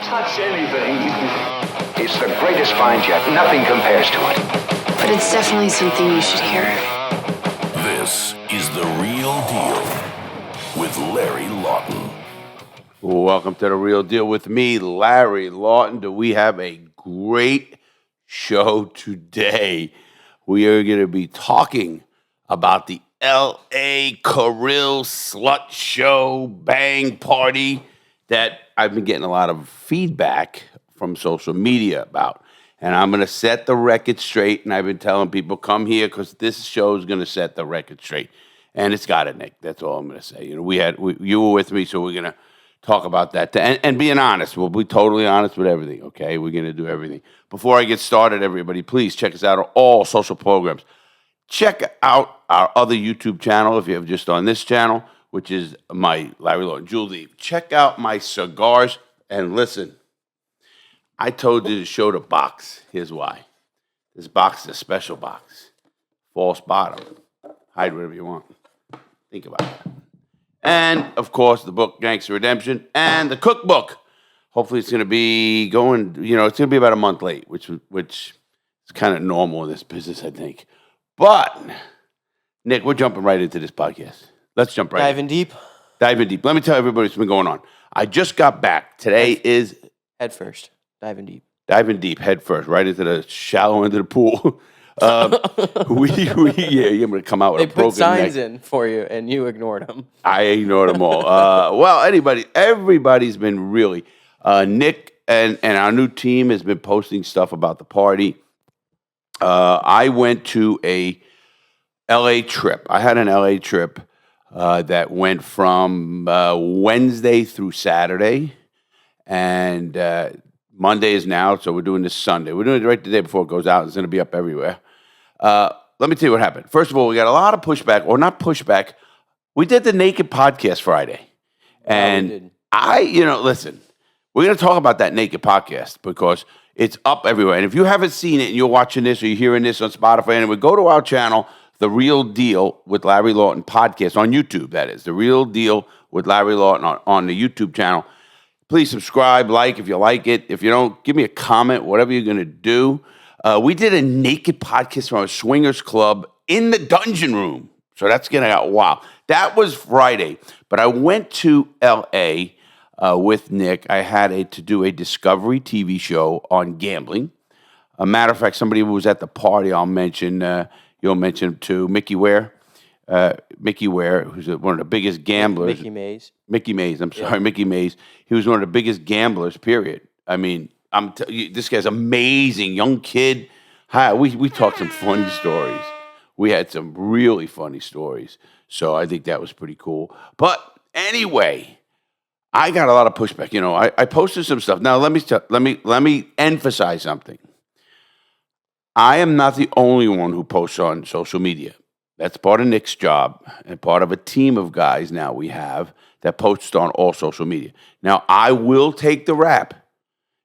touch anything. It's the greatest find yet. Nothing compares to it. But it's definitely something you should hear. This is The Real Deal with Larry Lawton. Welcome to The Real Deal with me, Larry Lawton. Do we have a great show today? We are going to be talking about the L.A. Kirill Slut Show Bang Party that I've been getting a lot of feedback from social media about. And I'm going to set the record straight, and I've been telling people, come here because this show is going to set the record straight. And it's got it, Nick. That's all I'm going to say. You know, you were with me, so we're going to talk about that. And being honest, we'll be totally honest with everything, okay? We're going to do everything. Before I get started, everybody, please check us out on all social programs. Check out our other YouTube channel if you have just on this channel, which is my Larry Lawton Jewelry. Check out my cigars and listen. I told you to show the box. Here's why. This box is a special box. False bottom. Hide whatever you want. Think about it. And, of course, the book, Gangster Redemption, and the cookbook. Hopefully it's going to be going, it's going to be about a month late, which is kind of normal in this business, I think. But, Nick, we're jumping right into this podcast. Let's jump right in. Diving deep. Diving deep. Let me tell everybody what's been going on. I just got back. Today is... Head first. Diving deep. Diving deep, head first, right into the shallow end of the pool. I'm going to come out with a broken neck. They put signs in for you, and you ignored them. I ignored them all. Well, everybody's been really... Nick and our new team has been posting stuff about the party. I went to a L.A. trip. I had an L.A. trip that went from Wednesday through Saturday, and Monday is now, so we're doing this Sunday. We're doing it right the day before it goes out. It's going to be up everywhere. Let me tell you what happened. First of all, we got a lot of pushback, or not pushback. We did the Naked Podcast Friday, and listen, we're going to talk about that Naked Podcast because it's up everywhere. And if you haven't seen it and you're watching this or you're hearing this on Spotify, and we go to our channel, The Real Deal with Larry Lawton Podcast on YouTube, that is. The Real Deal with Larry Lawton on the YouTube channel. Please subscribe, like if you like it. If you don't, give me a comment, whatever you're going to do. We did a Naked Podcast from a swingers club in the dungeon room. So that's going to get wow. That was Friday. But I went to L.A., with Nick. I had to do a Discovery TV show on gambling. A matter of fact, somebody who was at the party, I'll mention, you'll mention too, Mickey Ware. Mickey Ware, who's one of the biggest gamblers. Mickey Mays. Mickey Mays, Mickey Mays. He was one of the biggest gamblers, period. I mean, this guy's amazing, young kid. We talked some funny stories. We had some really funny stories. So I think that was pretty cool. But anyway, I got a lot of pushback. I posted some stuff. Now let me emphasize something. I am not the only one who posts on social media. That's part of Nick's job and part of a team of guys now we have that posts on all social media. Now I will take the rap.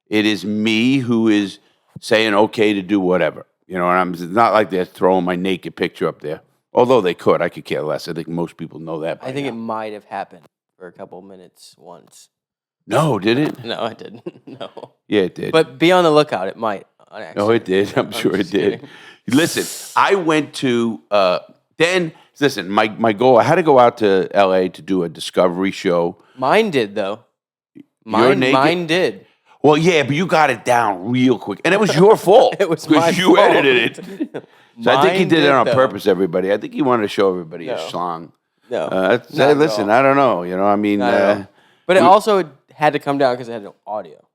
It is me who is saying okay to do whatever. And it's not like they're throwing my naked picture up there. Although they could, I could care less. I think most people know that. I think it might have happened for a couple minutes once. No, did it? No, it didn't. No. Yeah, it did. But be on the lookout. It might. No, it did. I'm sure it did. Kidding. Listen, I went to, my goal, I had to go out to L.A. to do a Discovery show. Mine did, though. Mine did. Well, yeah, but you got it down real quick. And it was your fault. It was my you fault. edited it. So I think he did it on purpose, everybody. I think he wanted to show everybody a schlong. No. Listen, I don't know. But it also had to come down because it had no audio.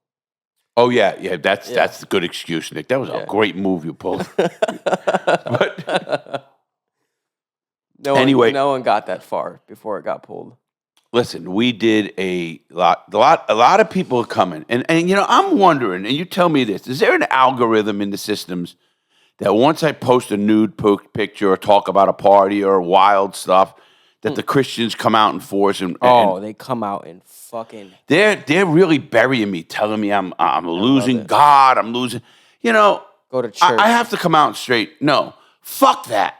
Oh, yeah. That's a good excuse, Nick. That was a great move you pulled. But anyway, no one got that far before it got pulled. Listen, we did a lot of people are coming. And I'm wondering, and you tell me this, is there an algorithm in the systems that once I post a nude picture or talk about a party or wild stuff, that the Christians come out in force and they come out in fucking. They're really burying me, telling me I'm losing God, I'm losing. Go to church. I have to come out straight. No, fuck that.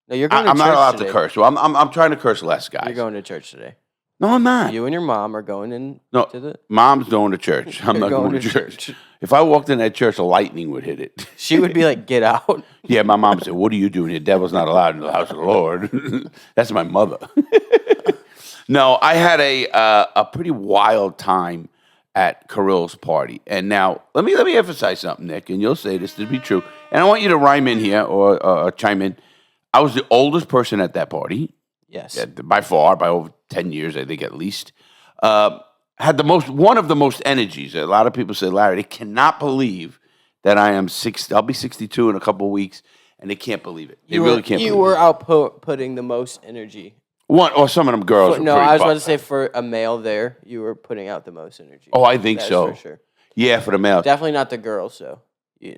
No, you're going to I'm church not allowed today. to curse. Well, I'm trying to curse less, guys. You're going to church today. No, I'm not. You and your mom are going in No, to the... Mom's going to church. I'm You're not going to church. If I walked in that church, a lightning would hit it. She would be like, get out. Yeah, my mom said, "What are you doing here? Devil's not allowed in the house of the Lord." That's my mother. No, I had a pretty wild time at Kirill's party. And now, let me emphasize something, Nick, and you'll say this to be true. And I want you to rhyme in here or chime in. I was the oldest person at that party. Yes. Yeah, by far, by over 10 years, I think at least. Had one of the most energies. A lot of people say, Larry, they cannot believe that I am I'll be 62 in a couple of weeks, and they can't believe it. They really can't believe it. You were outputting the most energy. Or some of them girls. No, I was about to say for a male there, you were putting out the most energy. Oh, I think so. For sure. Yeah, for the males. Definitely not the girls, so.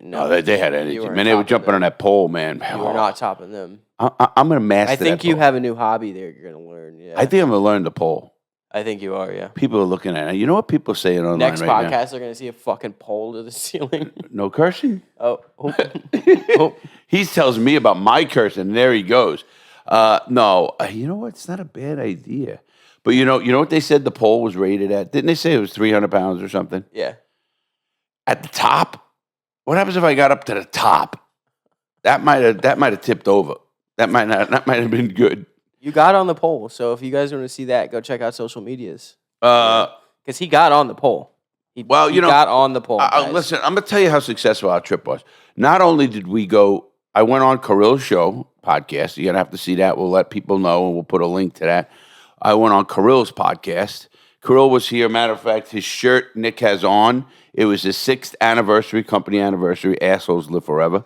No, they had energy. Man, they were jumping on that pole, man. You were not topping them. I'm going to master I think that you pole. have a new hobby there you're going to learn. Yeah. I think I'm going to learn the pole. I think you are, yeah. People are looking at it. You know what people are saying online Next right podcast, they're going to see a fucking pole to the ceiling. No cursing? Oh. He tells me about my cursing, and there he goes. No, you know what? It's not a bad idea. But you know what they said the pole was rated at? Didn't they say it was 300 pounds or something? Yeah. At the top? What happens if I got up to the top? That might have tipped over. That might have been good. You got on the pole, so if you guys want to see that, go check out social medias. Because he got on the pole. He got on the pole. Listen, I'm going to tell you how successful our trip was. Not only did we go, I went on Kirill's show podcast. You're going to have to see that. We'll let people know, and we'll put a link to that. I went on Kirill's podcast. Kirill was here. Matter of fact, his shirt Nick has on, it was his 6th anniversary, company anniversary, Assholes Live Forever.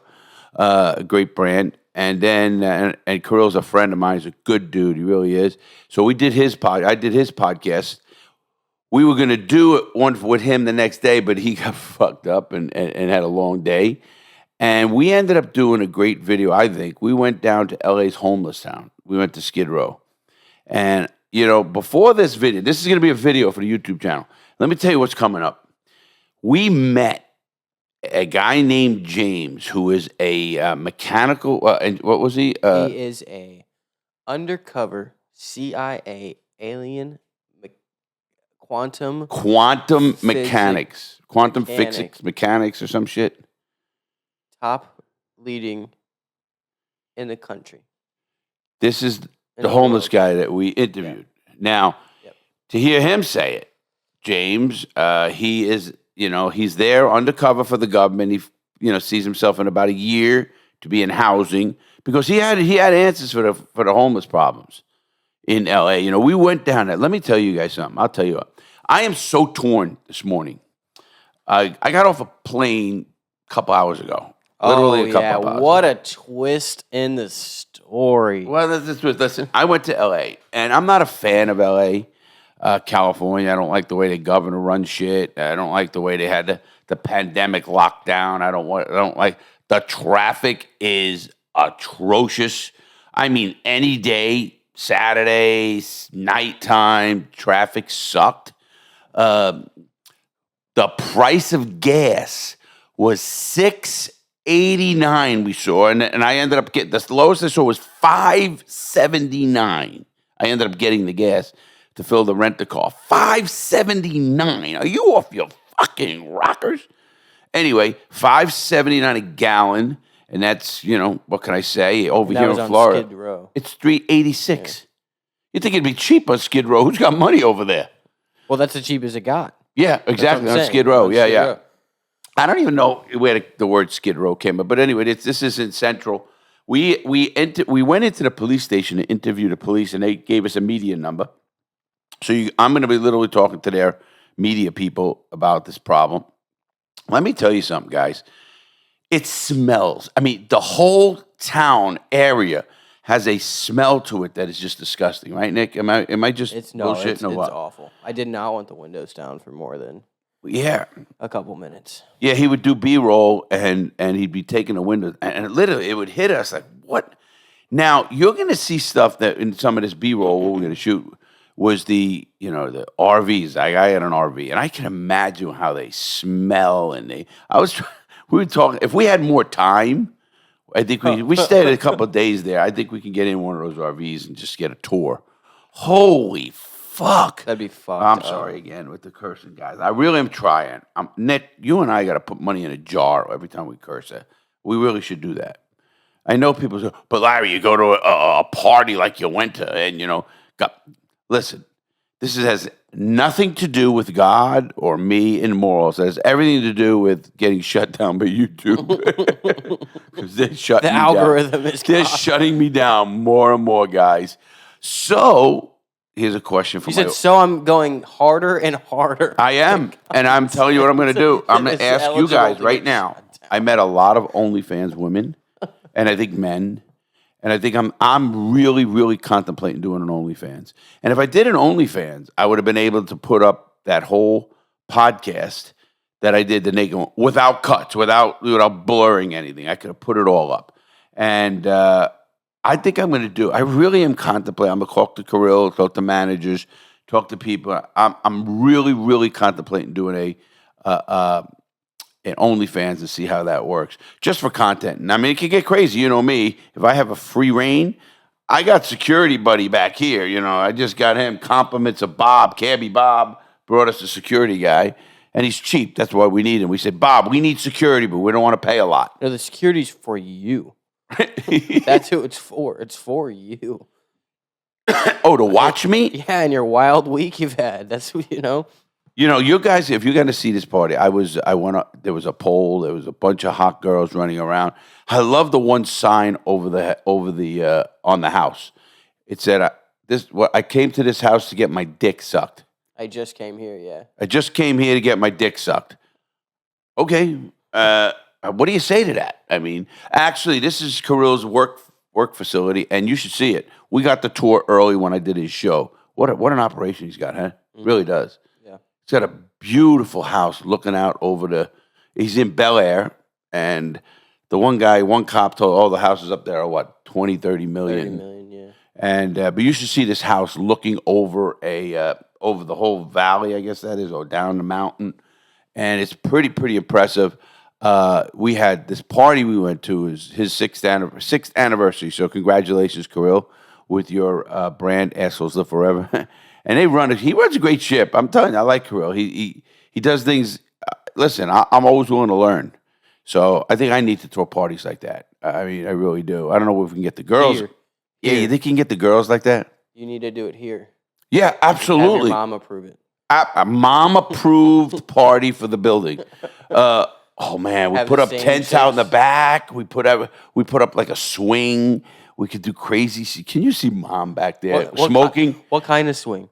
A great brand. And then, and Kirill's a friend of mine. He's a good dude. He really is. So I did his podcast. We were going to do one with him the next day, but he got fucked up and had a long day. And we ended up doing a great video, I think. We went down to LA's homeless town. We went to Skid Row. And, before this video, this is going to be a video for the YouTube channel. Let me tell you what's coming up. We met a guy named James, who is a mechanical, and what was he? He is a undercover CIA alien quantum mechanics. Quantum physics mechanics or some shit. Top leading in the country. This is the homeless guy that we interviewed. Yeah. Now, to hear him say it, James, he is, he's there undercover for the government. He, sees himself in about a year to be in housing because he had answers for the homeless problems in LA. We went down there. Let me tell you guys something. I'll tell you what. I am so torn this morning. I got off a plane a couple hours ago. Literally a couple hours. What a twist in the story. Well, listen, I went to LA, and I'm not a fan of LA, California. I don't like the way the governor runs shit. I don't like the way they had the pandemic lockdown. I don't like the traffic is atrocious. I mean, any day, Saturday, nighttime, traffic sucked. The price of gas was $6.89 we saw, and I ended up getting, the lowest I saw was $5.79. I ended up getting the gas to fill the rent-a-car. $5.79. Are you off your fucking rockers? Anyway, $5.79 a gallon, and that's, what can I say? Over here in Florida, Skid Row. It's $3.86. Yeah. You think it'd be cheap on Skid Row? Who's got money over there? Well, that's as cheap as it got. Yeah, exactly, on Skid Row. Yeah. I don't even know where the word Skid Row came from, but anyway, this is in Central. We went into the police station to interview the police, and they gave us a media number. So I'm going to be literally talking to their media people about this problem. Let me tell you something, guys. It smells. I mean, the whole town area has a smell to it that is just disgusting, right, Nick? Am I just bullshitting or what? It's awful. I did not want the windows down for more than a couple minutes. Yeah, he would do B-roll and he'd be taking the windows, and literally it would hit us like, what? Now, you're going to see stuff that in some of this B-roll what we're going to shoot was the RVs. I had an RV, and I can imagine how they smell, and we were talking, if we had more time, I think we stayed a couple of days there. I think we can get in one of those RVs and just get a tour. Holy fuck. That'd be fucked. I'm sorry again with the cursing, guys. I really am trying. Nick, you and I got to put money in a jar every time we curse. We really should do that. I know people say, but Larry, you go to a party like you went to, and listen, this has nothing to do with God or me and morals. It has everything to do with getting shut down by YouTube. Because they're shutting me algorithm down. is They're gone. shutting me down more and more, guys. So here's a question for so I'm going harder and harder. I am, and I'm telling you what I'm going to do. I'm going to ask you guys right now. I met a lot of OnlyFans women, and I think men, and I think I'm really, really contemplating doing an OnlyFans. And if I did an OnlyFans, I would have been able to put up that whole podcast that I did, the naked one, without cuts, without blurring anything. I could have put it all up, and I think I'm going to do. I really am contemplating. I'm going to talk to Kirill, talk to managers, talk to people. I'm really, really contemplating doing an OnlyFans and see how that works, just for content. And I mean, it can get crazy. You know me. If I have a free reign, I got security buddy back here. I just got him. Compliments of Bob, Cabby Bob brought us a security guy, and he's cheap. That's why we need him. We said, Bob, we need security, but we don't want to pay a lot. No, the security's for you. That's who it's for. It's for you. Oh, to watch me? Yeah, in your wild week you've had. That's who You guys, if you're going to see this party, there was a pole, there was a bunch of hot girls running around. I love the one sign over the on the house. It said, I came to this house to get my dick sucked. I just came here, yeah. I just came here to get my dick sucked. Okay. What do you say to that? I mean, actually, this is Kirill's work facility, and you should see it. We got the tour early when I did his show. What an operation he's got, huh? Mm-hmm. Really does. Yeah. He's got a beautiful house looking out over he's in Bel Air, and the one cop told, the houses up there are what, 20, 30 million? 30 million, yeah. And, but you should see this house looking over over the whole valley, I guess that is, or down the mountain. And it's pretty impressive. We had this party we went to, is his sixth anniversary. So congratulations, Kirill, with your brand, Assholes Live Forever. And he runs a great ship. I'm telling you, I like Kirill. He does things. Listen, I'm always willing to learn. So I think I need to throw parties like that. I mean, I really do. I don't know if we can get the girls. Here. Yeah, you think you can get the girls like that? You need to do it here. Yeah, absolutely. Have your mom approve it. A mom-approved party for the building. Oh man, we put up tents out in the back. We put up like a swing. We could do crazy. Can you see Mom back there smoking? What kind of swing?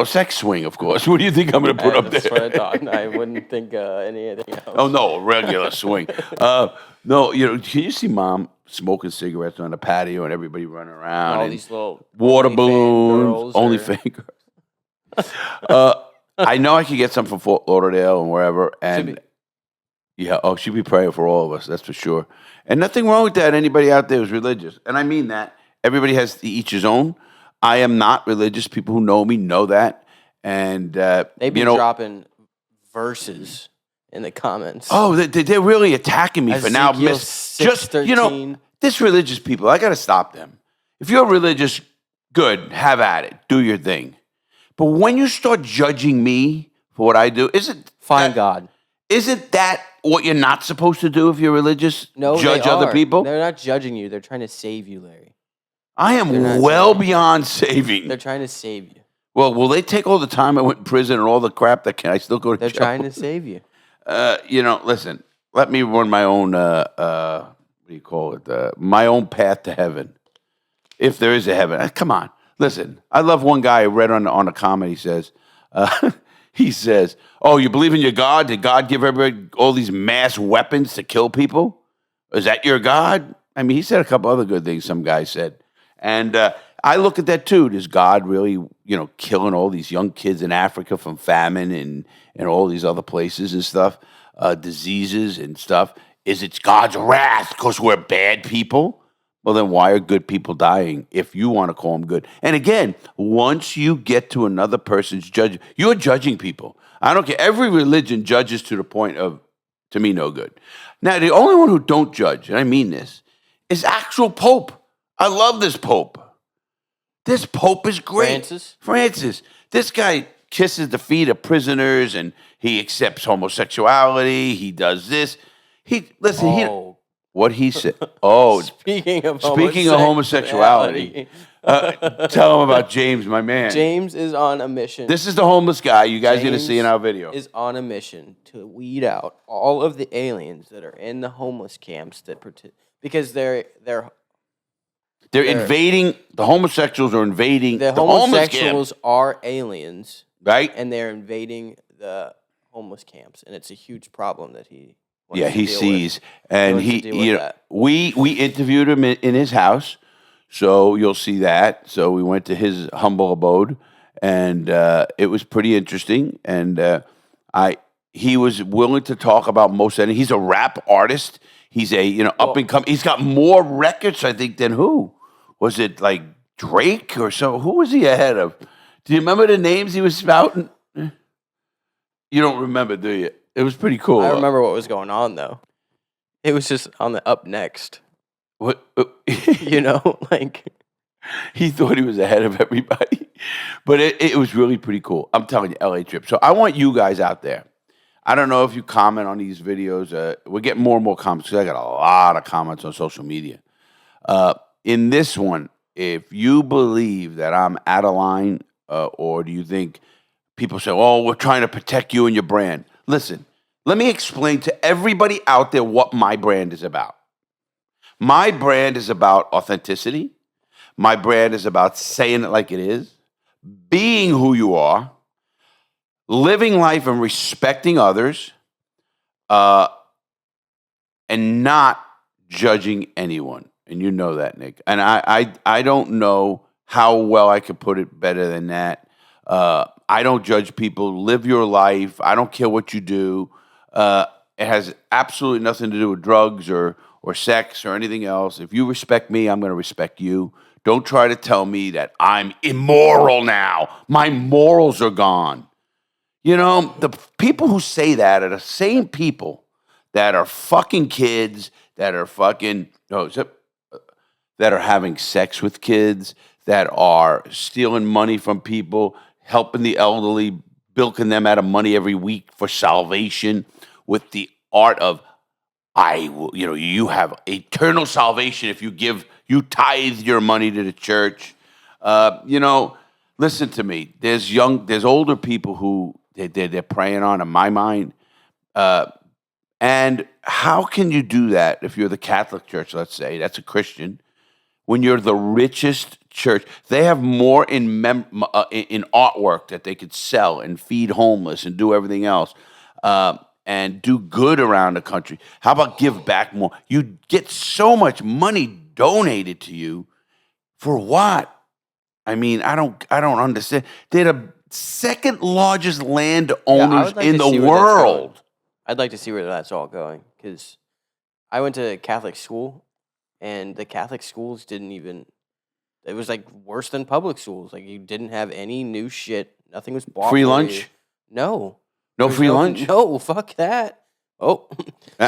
Sex swing, of course. What do you think I'm going to put up there? That's what I thought. I wouldn't think anything else. Oh no, a regular swing. No, can you see Mom smoking cigarettes on the patio and everybody running around? All these little water balloons, OnlyFans girls. I know I could get some from Fort Lauderdale and wherever, and she'd be praying for all of us, that's for sure. And nothing wrong with that. Anybody out there who's religious, and I mean that. Everybody has to each his own. I am not religious. People who know me know that, and they be dropping verses in the comments. Oh, they're really attacking me for now. Just this religious people. I got to stop them. If you're religious, good, have at it, do your thing. But when you start judging me for what I do, find God. Isn't that what you're not supposed to do if you're religious? No, judge other people. They're not judging you. They're trying to save you, Larry. I am well beyond saving. They're trying to save you. Well, will they take all the time I went in prison and all the crap that I still go to jail? They're trying to save you. Listen, let me run my own, what do you call it? My own path to heaven. If there is a heaven. Come on. Listen, I love one guy I read on a comment. He says, oh, you believe in your God? Did God give everybody all these mass weapons to kill people? Is that your God? I mean, he said a couple other good things, some guy said. And I look at that too. Does God really, killing all these young kids in Africa from famine and all these other places and stuff, diseases and stuff? Is it God's wrath because we're bad people? Well, then why are good people dying if you want to call them good? And again, once you get to another person's judge, you're judging people. I don't care. Every religion judges to the point of, to me, no good. Now, the only one who don't judge, and I mean this, is actual Pope. I love this Pope. This Pope is great. Francis. This guy kisses the feet of prisoners, and he accepts homosexuality. He does this. What he said. Oh, speaking of homosexuality. Tell him about James, my man. James is on a mission. This is the homeless guy you guys are going to see in our video. Is on a mission to weed out all of the aliens that are in the homeless camps because they're invading. The homosexuals are invading the homosexuals are aliens, right? And they're invading the homeless camps, and it's a huge problem that he. He sees, and we interviewed him in his house, so you'll see that. So we went to his humble abode, and it was pretty interesting. And he was willing to talk about most anything. He's a rap artist. He's a up and coming. He's got more records, I think, than who was it? Like Drake or so? Who was he ahead of? Do you remember the names he was spouting? You don't remember, do you? It was pretty cool. I remember what was going on, though. It was just on the up next. What? Like... He thought he was ahead of everybody. But it was really pretty cool. I'm telling you, LA trip. So I want you guys out there. I don't know if you comment on these videos. We're getting more and more comments because I got a lot of comments on social media. In this one, if you believe that I'm out of line or do you think people say, oh, we're trying to protect you and your brand. Listen, let me explain to everybody out there what my brand is about. My brand is about authenticity. My brand is about saying it like it is, being who you are, living life and respecting others, and not judging anyone. And you know that, Nick. And I don't know how well I could put it better than that. I don't judge people. Live your life. I don't care what you do. It has absolutely nothing to do with drugs or sex or anything else. If you respect me, I'm going to respect you. Don't try to tell me that I'm immoral now. My morals are gone. The people who say that are the same people that are fucking kids, that are that are having sex with kids, that are stealing money from people, helping the elderly, bilking them out of money every week for salvation with the art of, you have eternal salvation if you tithe your money to the church. Listen to me. There's older people who they're preying on, in my mind. And how can you do that if you're the Catholic Church, let's say, that's a Christian, when you're the richest church? They have more in artwork that they could sell and feed homeless and do everything else. And do good around the country. How about give back more? You get so much money donated to you for what? I mean, I don't understand. They're the second largest landowners in the world. I'd like to see where that's all going, because I went to Catholic school, and the Catholic schools didn't even. It was like worse than public schools. Like, you didn't have any new shit. Nothing was bought. Free for lunch? you. No. No free lunch? No, fuck that. Oh,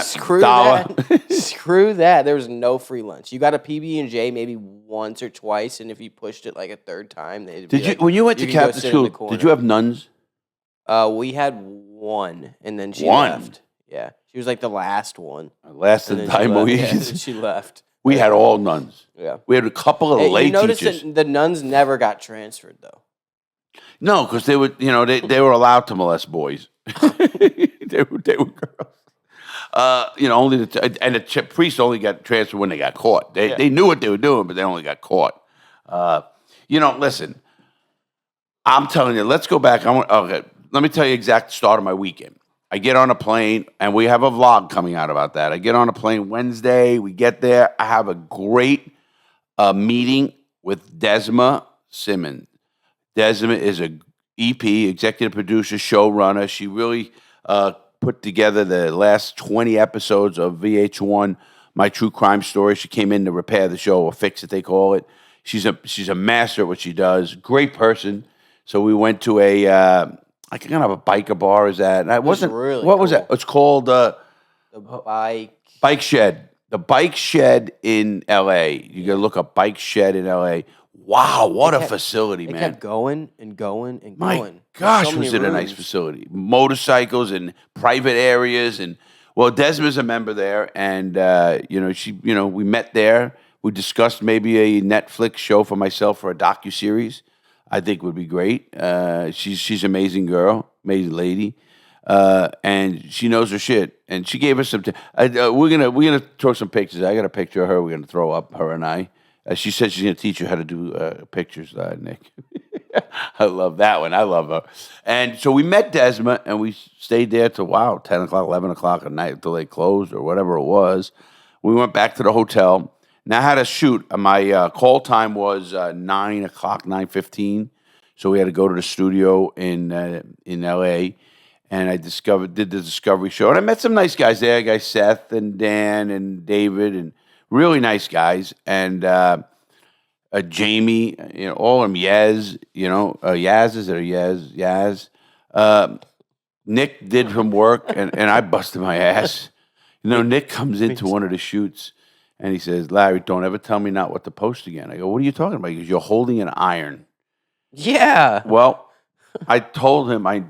screw dollar. that. Screw that. There was no free lunch. You got a PB&J maybe once or twice, and if you pushed it like a third time, they'd be when you went to Catholic school, did you have nuns? We had one, and then she left. Yeah, she was like the last one. Last of the time she left. We had all nuns. Yeah, we had a couple of lay teachers. You noticed that the nuns never got transferred, though. No, because they would, they were allowed to molest boys. they were girls. Only the priests only got transferred when they got caught. They knew what they were doing, but they only got caught. Listen, I'm telling you, let's go back. Let me tell you exact start of my weekend. I get on a plane, and we have a vlog coming out about that. I get on a plane Wednesday. We get there. I have a great meeting with Desma Simmons. Desma is a EP, executive producer, showrunner. She really put together the last 20 episodes of VH1, My True Crime Story. She came in to repair the show, or fix it, they call it. She's a master at what she does. Great person. So we went to a kind of a biker bar. Is that? And I wasn't really. What was that? It's called the Bike Shed. The Bike Shed in L.A. You got to look up Bike Shed in L.A. Wow, what a kept- facility, It man. kept going and going and My going. gosh, So many was it a nice rooms. facility? Motorcycles and private areas, and well, Desma's a member there, and we met there. We discussed maybe a Netflix show for myself for a docuseries. I think would be great. She's an amazing girl, amazing lady, and she knows her shit. And she gave us some. We're gonna throw some pictures. I got a picture of her. We're gonna throw up her and I. She said she's gonna teach you how to do pictures, Nick. I love that one. I love her. And so we met Desma, and we stayed there till 10 o'clock, 11 o'clock at night until they closed or whatever it was. We went back to the hotel. Now I had to shoot. My call time was 9 o'clock, 9:15. So we had to go to the studio in L.A., and I did the Discovery show. And I met some nice guys there. Guys Seth and Dan and David, and really nice guys. And Jamie, all of them, Yaz, Yaz, is it a Yaz? Nick did some work, and I busted my ass. Nick comes into one of the shoots, and he says, Larry, don't ever tell me not what to post again. I go, what are you talking about? He goes, you're holding an iron. Yeah. Well, I told him I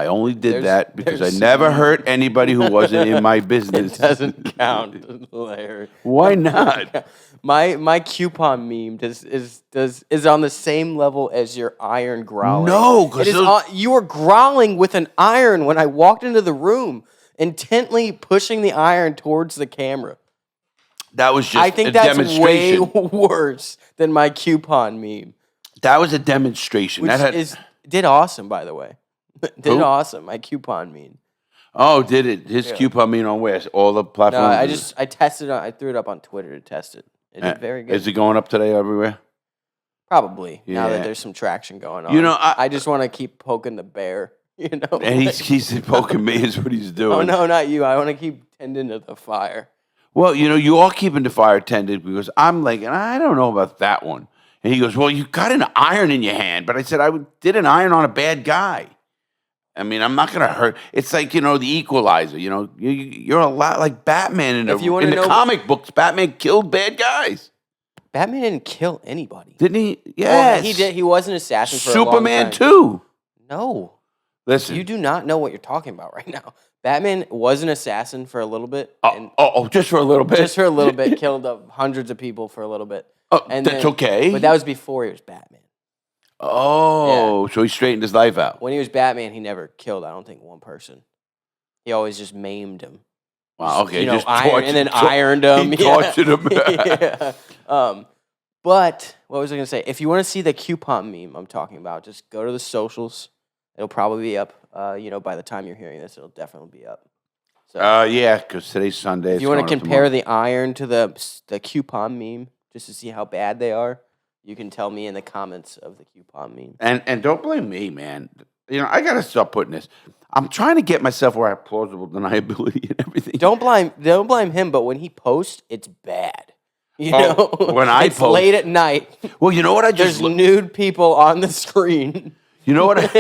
only did that because I there's- never hurt anybody who wasn't in my It business. doesn't count, Larry. Why not? My coupon meme is on the same level as your iron growling. No, 'cause you were growling with an iron when I walked into the room, intently pushing the iron towards the camera. That was just I think a that's demonstration. way worse than my coupon meme. That was a demonstration. Which did awesome, by the way. Did Who? awesome. My coupon meme. Oh, did it? His coupon mean on where? All the No, platforms? I tested it. I threw it up on Twitter to test it. It did very good. Is it going up today everywhere? Probably now Yeah. that there's some traction going on. I just want to keep poking the bear. And he's poking me is what he's doing. Oh no, not you. I want to keep tending to the fire. Well, you are keeping the fire tended because I'm like, and I don't know about that one. And he goes, well, you got an iron in your hand. But I said, did an iron on a bad guy. I mean, I'm not going to hurt. It's like, the Equalizer. You're a lot like Batman in the comic books. Batman killed bad guys. Batman didn't kill anybody. Didn't he? Well, Yes. he did. He was an assassin for a long Superman time. too. No. Listen. You do not know what you're talking about right now. Batman was an assassin for a little bit. Just for a little bit. Just for a little bit. Killed hundreds of people for a little bit. That's okay. But that was before he was Batman. Oh, so he straightened his life out. When he was Batman, he never killed, I don't think, one person. He always just maimed him. Wow, okay. Just tortured, and then ironed him. He tortured him. Yeah. But what was I going to say? If you want to see the coupon meme I'm talking about, just go to the socials. It'll probably be up. By the time you're hearing this, it'll definitely be up. So, yeah, because today's Sunday. if you want to compare the iron to the coupon meme, just to see how bad they are, you can tell me in the comments of the coupon meme. And don't blame me, man. I got to stop putting this. I'm trying to get myself where I have plausible deniability and everything. Don't blame him, but when he posts, it's bad. When I it's post, late at night. Well, you know what I just There's nude people on the screen. You know what?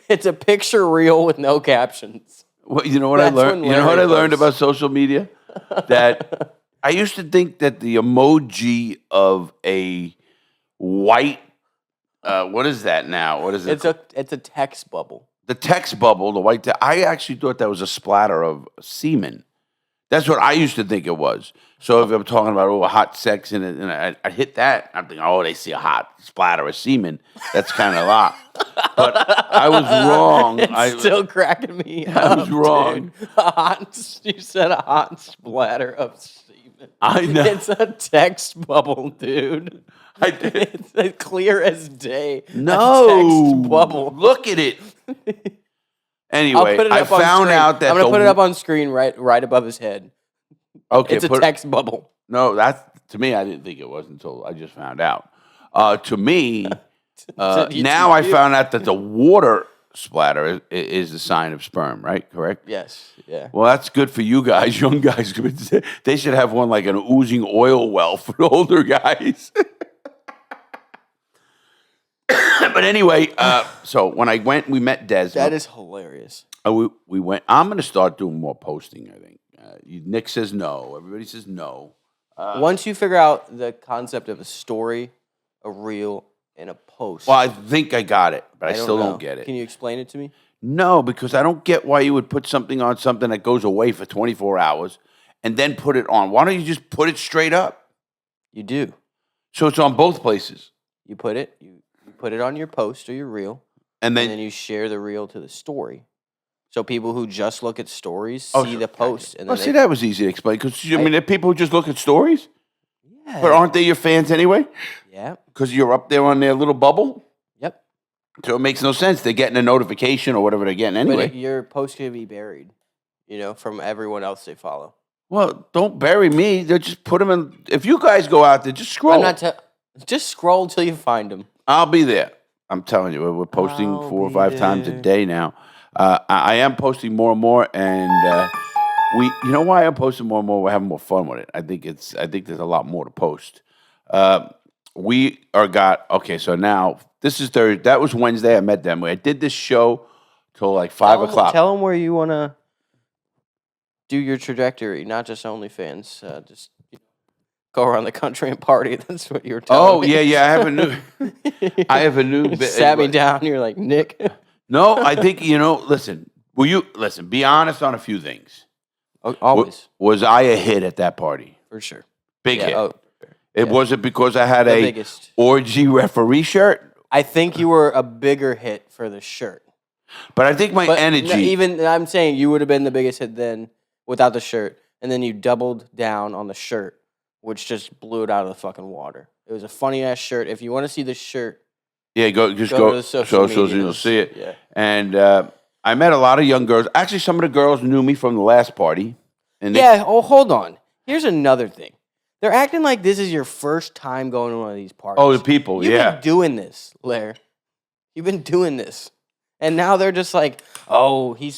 It's a picture reel with no captions. Well, you know what I learned. You know what I learned about social media? That I used to think that the emoji of a white, what is that now? What is it? It's a text bubble. The text bubble, the white. I actually thought that was a splatter of semen. That's what I used to think it was. So if I'm talking about hot sex and I hit that, I'm thinking, they see a hot splatter of semen. That's kind of a lot. But I was wrong. It's still cracking me up. I was wrong. You said a hot splatter of semen. I know. It's a text bubble, dude. I did. It's as clear as day. No. A text bubble. Look at it. Anyway, I found out that I'm going to put it up on screen right above his head. Okay, it's a text bubble. No, to me, I didn't think it was until I just found out. To me, now I found out that the water splatter is the sign of sperm, right? Correct? Yes. Yeah. Well, that's good for you guys, young guys. They should have one like an oozing oil well for the older guys. But anyway, so when I went, we met Des. That is hilarious. We went. I'm going to start doing more posting, I think. Nick says no. Everybody says no. Once you figure out the concept of a story a reel and a post? Well, I think I got it, but I still know. don't get it. Can you explain it to me? No, because I don't get why you would put something on something that goes away for 24 hours and then put it on. Why don't you just put it straight up? You do. So it's on both places. You put it on your post or your reel, And then you share the reel to the story. So people who just look at stories see the post. And then see, that was easy to explain. Because, I mean, there are people who just look at stories. Yeah. But aren't they your fans anyway? Yeah. Because you're up there on their little bubble? Yep. So it makes no sense. They're getting a notification or whatever they're getting anyway. But your post could be buried, from everyone else they follow. Well, don't bury me. They'll just put them in. If you guys go out there, just scroll. Just scroll till you find them. I'll be there. I'm telling you, we're posting 4 or 5 times a day now. I am posting more and more, and you know why I'm posting more and more? We're having more fun with it. I think there's a lot more to post. So now this is Thursday. That was Wednesday. I met them. I did this show till like 5 o'clock. Tell them where you want to do your trajectory, not just OnlyFans. Just go around the country and party. That's what you were telling me. Yeah. I have a new. You sat me down. You're like, Nick. No, I think Listen. Will you listen? Be honest on a few things. Always. Was I a hit at that party? For sure. Big hit. Oh, It wasn't because I had the a biggest orgy referee shirt. I think you were a bigger hit for the shirt. But I think my energy. I'm saying you would have been the biggest hit then without the shirt, and then you doubled down on the shirt, which just blew it out of the fucking water. It was a funny ass shirt. If you want to see the shirt, go to the socials, you'll see it. Yeah. And I met a lot of young girls. Actually, some of the girls knew me from the last party. And hold on. Here's another thing. They're acting like this is your first time going to one of these parties. Oh, the people, You've been doing this, Lair. You've been doing this. And now they're just like, oh, he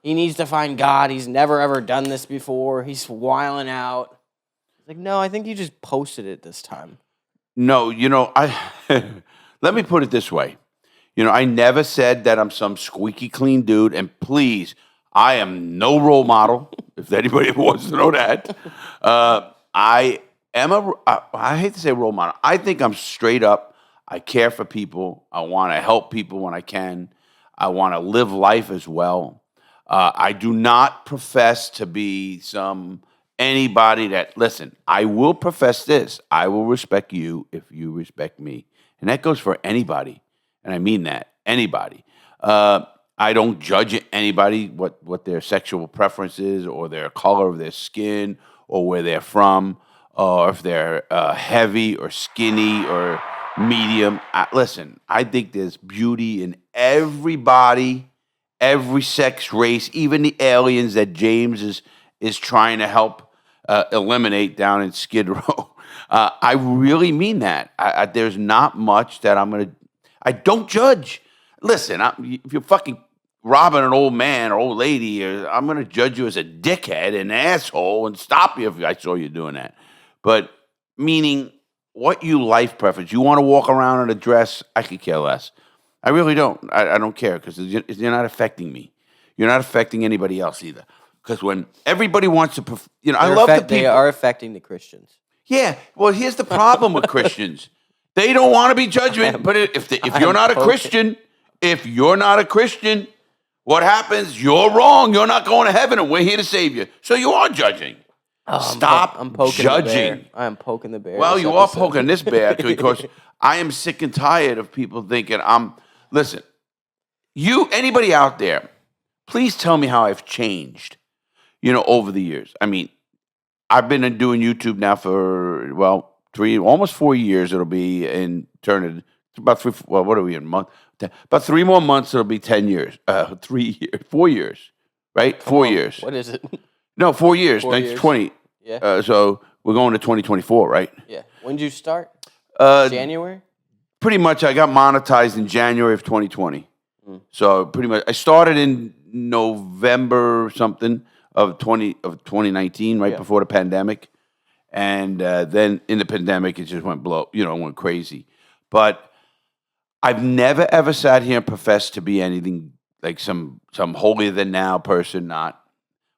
needs to find God. He's never, ever done this before. He's wilding out. Like, no, I think you just posted it this time. No, let me put it this way. I never said that I'm some squeaky clean dude. And please, I am no role model, if anybody wants to know that. I hate to say role model. I think I'm straight up. I care for people. I want to help people when I can. I want to live life as well. I do not profess to be anybody that, listen, I will profess this. I will respect you if you respect me. And that goes for anybody. And I mean that, anybody. I don't judge anybody, what their sexual preference is or their color of their skin or where they're from or if they're heavy or skinny or medium. Listen, I think there's beauty in everybody, every sex, race, even the aliens that James is trying to help eliminate down in Skid Row. I really mean that. There's not much that I don't judge. Listen, if you're fucking robbing an old man or old lady, I'm going to judge you as a dickhead and an asshole and stop you if I saw you doing that. But meaning what life preference. You want to walk around in a dress, I could care less. I really don't. I don't care because you're not affecting me. You're not affecting anybody else either. Because when everybody wants to, I love the people. They are affecting the Christians. Yeah. Well, here's the problem with Christians. They don't want to be judgment. But if you're not a Christian, what happens? You're wrong. You're not going to heaven, and we're here to save you. So you are judging. Stop I'm poking judging. The bear. I am poking the bear. Well, you are poking this bear because I am sick and tired of people thinking listen, anybody out there, please tell me how I've changed, over the years. I mean, I've been doing YouTube now for, almost 4 years. It'll be about 3, what are we in, month? About 3 more months, it'll be 10 years. 3 years, 4 years, right? 4 years. What is it? No, 4 years. 4 years. 20. Yeah. So we're going to 2024, right? Yeah. When did you start? January? Pretty much. I got monetized in January of 2020. So pretty much, I started in November something of 2019, right before the pandemic, and then in the pandemic, it just went crazy. But I've never ever sat here and professed to be anything like some holier than thou person. Not.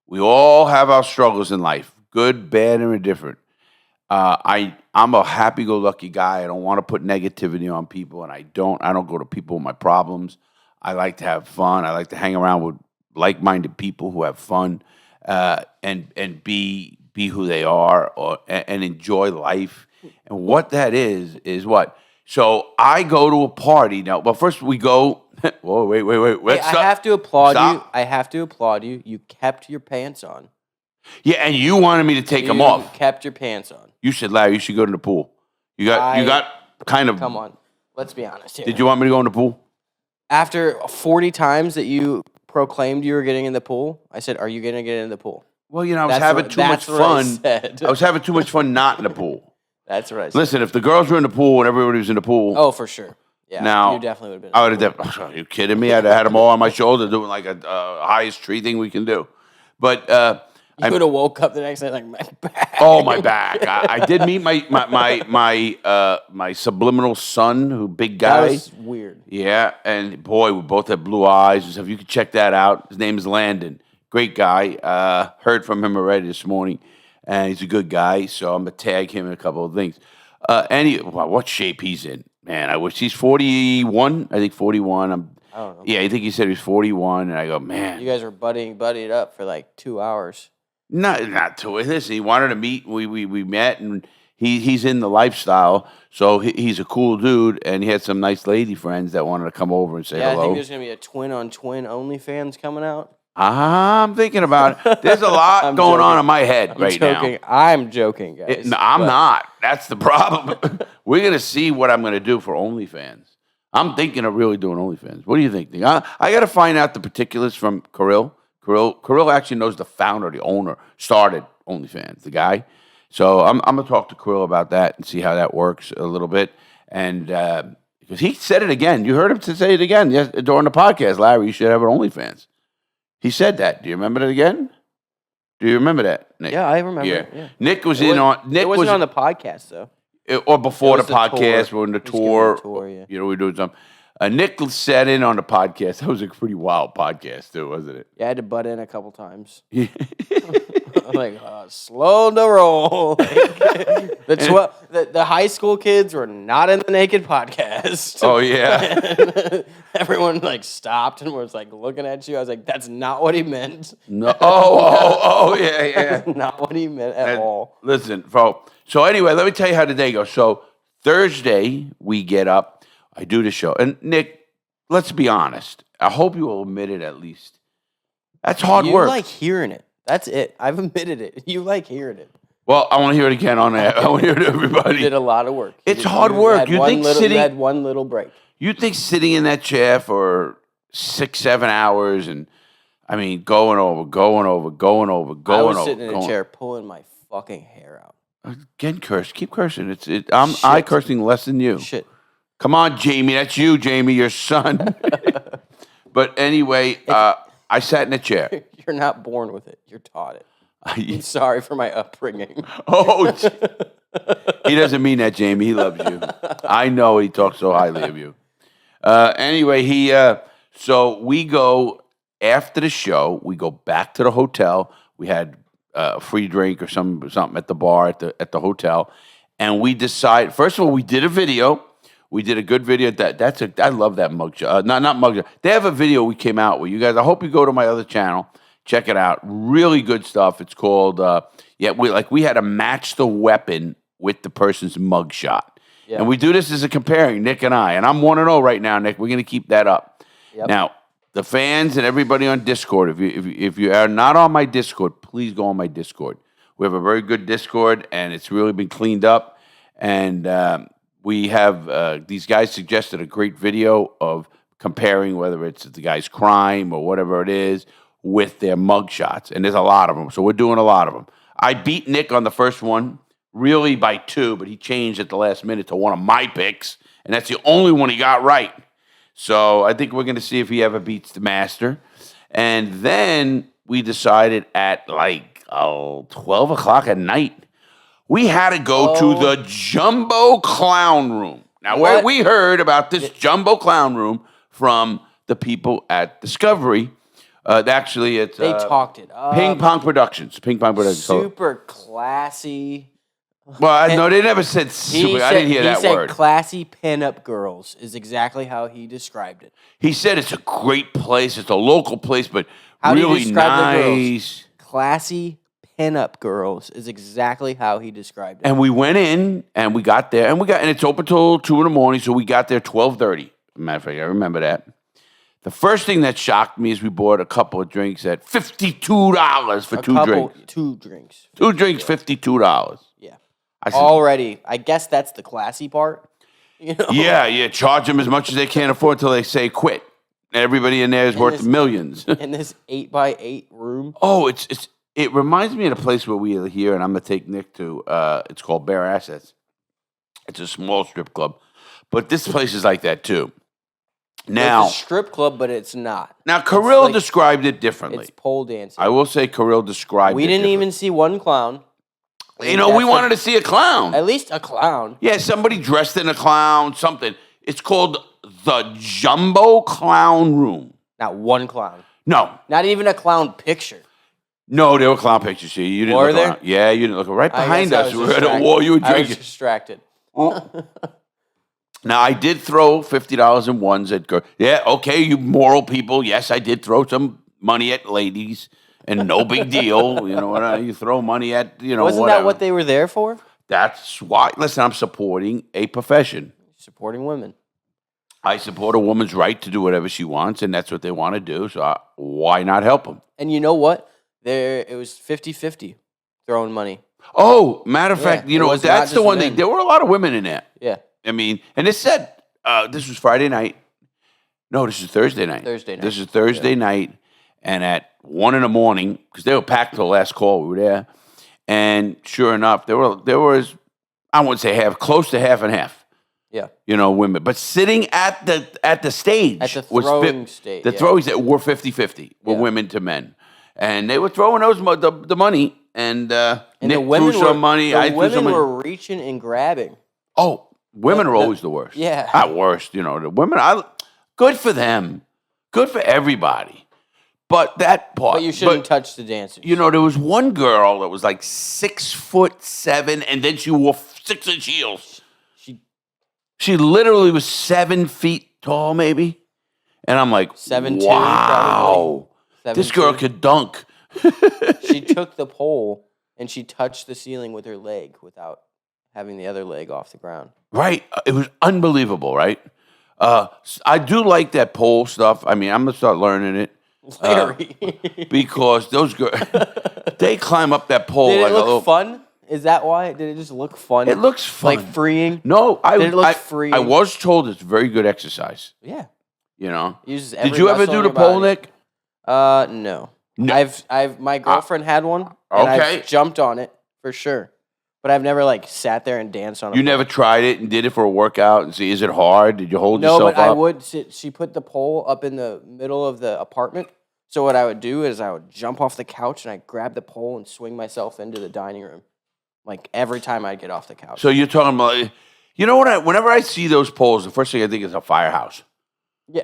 We all have our struggles in life, good, bad, and indifferent. I'm a happy-go-lucky guy. I don't want to put negativity on people, and I don't go to people with my problems. I like to have fun. I like to hang around with like-minded people who have fun, and be who they are, and enjoy life. And what that is what. So I go to a party now. Well, first we go. Whoa, wait. Hey, I have to applaud you. I have to applaud you. You kept your pants on. Yeah, and you wanted me to take them off. You kept your pants on. You said, Larry, you should go to the pool. You got kind of. Come on, let's be honest here. Did you want me to go in the pool? After 40 times that you proclaimed you were getting in the pool, I said, "Are you going to get in the pool?" Well, I was having too much fun. I was having too much fun not in the pool. That's right. Listen, if the girls were in the pool and everybody was in the pool, oh, for sure. Yeah, now, you definitely would have been. I would have. Are you kidding me? I'd have had them all on my shoulder doing like a highest tree thing we can do. But you would have woke up the next day like my back. Oh, my back! I did meet my subliminal son, who big guy. That was weird. Yeah, and boy, we both have blue eyes and stuff. You can check that out. His name is Landon. Great guy. Heard from him already this morning, and he's a good guy. So I'm gonna tag him in a couple of things. What shape he's in, man? I wish he's 41. I think 41. I don't know. Yeah, I think he said he's 41, and I go, man. You guys were buddied up for like 2 hours. Not to this. He wanted to meet. We met, and he's in the lifestyle, so he's a cool dude, and he had some nice lady friends that wanted to come over and say hello. I think there's gonna be a twin-on-twin OnlyFans coming out. I'm thinking about it. There's a lot going on in my head right now. I'm joking, guys. I'm not. That's the problem. We're going to see what I'm going to do for OnlyFans. I'm thinking of really doing OnlyFans. What do you think? I got to find out the particulars from Kirill. Kirill actually knows the founder, the owner, started OnlyFans, the guy. So I'm going to talk to Kirill about that and see how that works a little bit. And because he said it again. You heard him say it again during the podcast. Larry, you should have an OnlyFans. He said that. Do you remember that again? Do you remember that, Nick? Yeah, I remember. Yeah. Nick was in on. Nick it wasn't on the podcast though. Or before the podcast, tour. we're in the tour. Yeah. We were doing something. Nick sat in on the podcast. That was a pretty wild podcast, too, wasn't it? Yeah, I had to butt in a couple times. I'm like, slow the roll. The high school kids were not in the Naked podcast. Oh, yeah. Everyone stopped and was looking at you. I was like, that's not what he meant. No. Oh, yeah. That's not what he meant at all. Listen, folks. So anyway, let me tell you how the day goes. So Thursday, we get up. I do the show. And Nick, let's be honest. I hope you will admit it at least. That's hard work. You like hearing it. That's it. I've admitted it. You like hearing it. Well, I want to hear it again on air. I want to hear it to everybody. You did a lot of work. It's hard work. You had one little break. You think sitting in that chair for 6-7 hours and, going over. I was sitting in a chair pulling my fucking hair out. Again, curse. Keep cursing. I cursing less than you. Shit. Come on, Jamie. That's you, Jamie, your son. But anyway, I sat in a chair. You're not born with it. You're taught it. I'm sorry for my upbringing. Oh, he doesn't mean that, Jamie. He loves you. I know he talks so highly of you. Anyway, so we go after the show. We go back to the hotel. We had a free drink or something at the bar at the hotel, and we decide. First of all, we did a video. We did a good video. I love that mugshot. Not mugshot. They have a video we came out with. You guys, I hope you go to my other channel. Check it out. Really good stuff. It's called, we had to match the weapon with the person's mugshot. Yeah. And we do this as a comparing, Nick and I. And I'm 1-0 right now, Nick. We're going to keep that up. Yep. Now, the fans and everybody on Discord, if you are not on my Discord, please go on my Discord. We have a very good Discord, and it's really been cleaned up. And we have these guys suggested a great video of comparing whether it's the guy's crime or whatever it is with their mugshots. And there's a lot of them. So we're doing a lot of them. I beat Nick on the first one, really by 2, but he changed at the last minute to one of my picks. And that's the only one he got right. So I think we're going to see if he ever beats the master. And then we decided at 12 o'clock at night, we had to go to the Jumbo Clown Room. Now, where we heard about this Jumbo Clown Room from the people at Discovery. Actually, it's... They talked it up. Ping Pong Productions. Super classy. Well, no, they never said super. I didn't hear that word. He said classy pinup girls is exactly how he described it. He said it's a great place. It's a local place, but How do you really describe the girls? nice. Classy pinup girls is exactly how he described it. And we went in and we got there and it's open till 2 a.m. So we got there 12:30. Matter of fact, I remember that. The first thing that shocked me is we bought a couple of drinks at $52 for two drinks. 2 drinks. 2 drinks, $52. Yeah. I said, Already, I guess that's the classy part. You know? yeah, charge them as much as they can afford until they say quit. Everybody in there is worth millions. In this 8x8 room. Oh, it reminds me of the place where we are here, and I'm gonna take Nick to. It's called Bare Assets. It's a small strip club, but this place is like that too. Now, it's a strip club, but it's not. Now, Kirill described it differently. It's pole dancing. I will say Kirill described it We didn't even see one clown. You know, we wanted to see a clown. At least a clown. Yeah, somebody dressed in a clown, something. It's called the Jumbo Clown Room. Not one clown. No. Not even a clown picture. No, there were clown pictures here. You didn't Were look there? around. Yeah, you didn't look right behind us. We were at a distracted. wall. You were I was drinking. distracted. Now, I did throw $50 in ones at girls. Yeah, okay, you moral people. Yes, I did throw some money at ladies, and no big deal. You know, you throw money at, Wasn't whatever. that what they were there for? That's why. Listen, I'm supporting a profession. Supporting women. I support a woman's right to do whatever she wants, and that's what they want to do. So why not help them? And you know what? It was 50-50 throwing money. Oh, matter of fact, it was that's not the just one men. thing. There were a lot of women in there. Yeah. I mean, and it said this was Friday night. No, this is Thursday night. Thursday night. This is Thursday night, and at 1 a.m, because they were packed till the last call. We were there, and sure enough, there was I wouldn't say close to half and half. Yeah. Women, but sitting at the stage At the was throwing stage. the throwing stage were 50-50 were women to men, and they were throwing the money, and Nick the women threw some money. The I threw some women money. were reaching and grabbing. Oh, women are always the worst. Yeah. Not worst. The women, good for them. Good for everybody. But that part. But you shouldn't touch the dancers. There was one girl that was like 6'7", and then she wore 6-inch heels. She literally was 7 feet tall, maybe. And I'm like, 7'2", wow. probably. This girl 7'2". could dunk. She took the pole and she touched the ceiling with her leg without having the other leg off the ground. Right. It was unbelievable, right? I do like that pole stuff. I mean, I'm going to start learning it. Larry. Because those girls, they climb up that pole. Did like it a little, look fun? Is that why? Did it just look fun? It looks fun. Like freeing? No, Did it look freeing? I was told it's very good exercise. Yeah. Did Uses every you ever muscle do in the your pole, body. Nick? No. My girlfriend had one, and okay. I've jumped on it for sure. But I've never sat there and danced on it. You never tried it and did it for a workout and see, is it hard? Did you hold No, yourself but I up? would sit. She put the pole up in the middle of the apartment. So what I would do is I would jump off the couch and I'd grab the pole and swing myself into the dining room. Like every time I'd get off the couch. So you're talking about, what? Whenever I see those poles, the first thing I think is a firehouse. Yeah,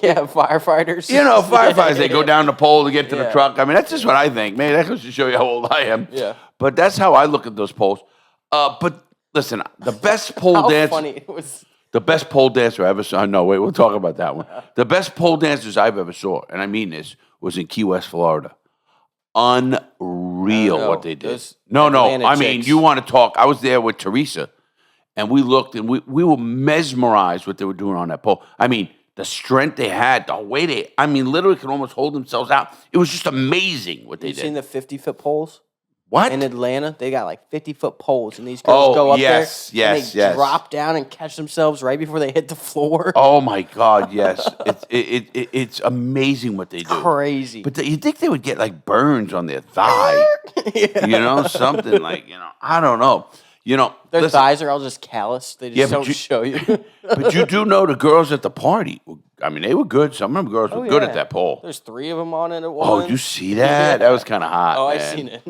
yeah, firefighters. Firefighters, they go down the pole to get to the Yeah. truck. I mean, that's just what I think. Man, that goes to show you how old I am. Yeah. But that's how I look at those poles. But listen, the best pole How dance. funny it was. The best pole dancer I ever saw. No, wait, we'll talk about that one. The best pole dancers I've ever saw, and I mean this, was in Key West, Florida. Unreal what they did. Those No, Atlanta I mean, chicks. you want to talk. I was there with Teresa, and we looked, and we were mesmerized what they were doing on that pole. I mean, the strength they had, the way literally could almost hold themselves out. It was just amazing what they You did. seen the 50-foot poles? What? In Atlanta, they got like 50-foot poles, and these girls go up there and they drop down and catch themselves right before they hit the floor. Oh my God, yes. It's amazing what they do. Crazy. But you think they would get like burns on their thigh? Something like, I don't know. Their listen, thighs are all just calloused. They just but don't show you. But you do know the girls at the party. I mean, they were good. Some of them girls were good at that pole. There's 3 of them on it at once. Oh, you see that? That was kind of hot. Oh, I man. seen it.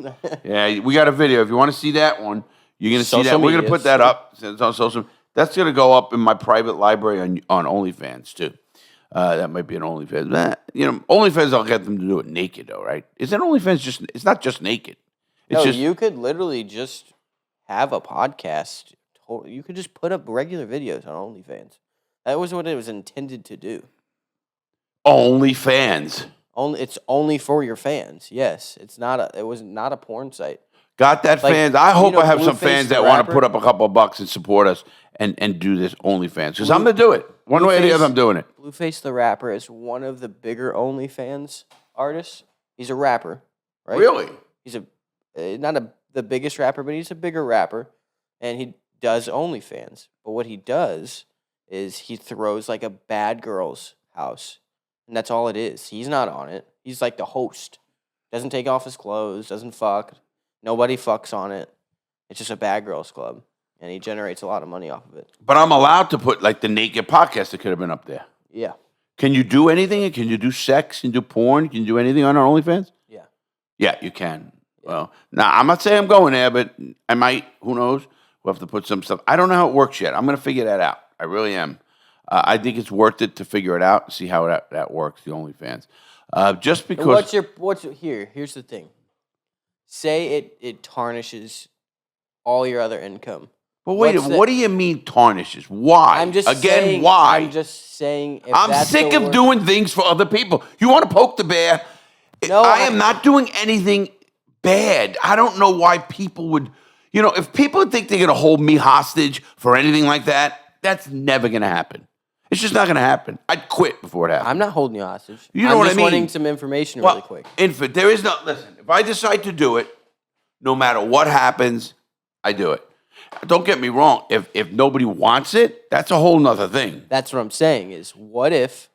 Yeah, we got a video. If you want to see that one, you're going to see that. Social We're going to put medias. that up. It's on social. That's going to go up in my private library on OnlyFans, too. That might be an OnlyFans. OnlyFans, I'll get them to do it naked, though, right? Isn't OnlyFans it's not just naked. It's No, just, you could literally just have a podcast. You could just put up regular videos on OnlyFans. That was what it was intended to do. OnlyFans. It's only for your fans. Yes, it was not a porn site. Got that, Like, fans? I hope I have some Blueface fans the that want to rapper? put up a couple of bucks and support us and do this OnlyFans. Because I'm going to do it. One way or the other, I'm doing it. Blueface the rapper is one of the bigger OnlyFans artists. He's a rapper, right? Really? He's the biggest rapper, but he's a bigger rapper, and he does OnlyFans. But what he does is he throws like a bad girl's house, and that's all it is. He's not on it. He's like the host. Doesn't take off his clothes. Doesn't fuck. Nobody fucks on it. It's just a bad girls club, and he generates a lot of money off of it. But I'm allowed to put like the naked podcast that could have been up there. Yeah. Can you do anything? Can you do sex? Can you do porn? Can you do anything on our OnlyFans? Yeah. Yeah, you can. Well, now I'm not saying I'm going there, but I might. Who knows? We'll have to put some stuff. I don't know how it works yet. I'm going to figure that out. I really am. I think it's worth it to figure it out and see how that works, the OnlyFans. Just because. Here's the thing. Say it tarnishes all your other income. But wait, what do you mean tarnishes? Why? I'm just Again, saying, why? I'm just saying. I'm sick of doing things for other people. You want to poke the bear? No, I am not doing anything bad. I don't know why people would, if people think they're going to hold me hostage for anything like that, that's never going to happen. It's just not going to happen. I'd quit before it happens. I'm not holding you hostage. You know what I mean? I'm just wanting some information really quick. There is no, listen, if I decide to do it, no matter what happens, I do it. Don't get me wrong. If nobody wants it, that's a whole nother thing. That's what I'm saying is, what if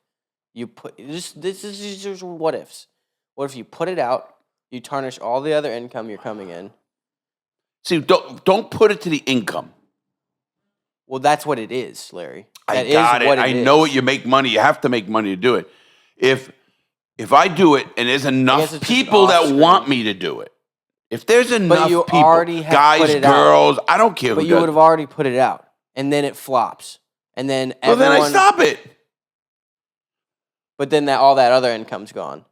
you put, this is just what ifs. What if you put it out, you tarnish all the other income you're coming in? See, don't put it to the income. Well, that's what it is, Larry. I got it. I know you make money. You have to make money to do it. If I do it and there's enough people that want me to do it, if there's enough people, guys, girls, I don't care. But you would have already put it out, and then it flops, and then then I stop it. But then all that other income's gone.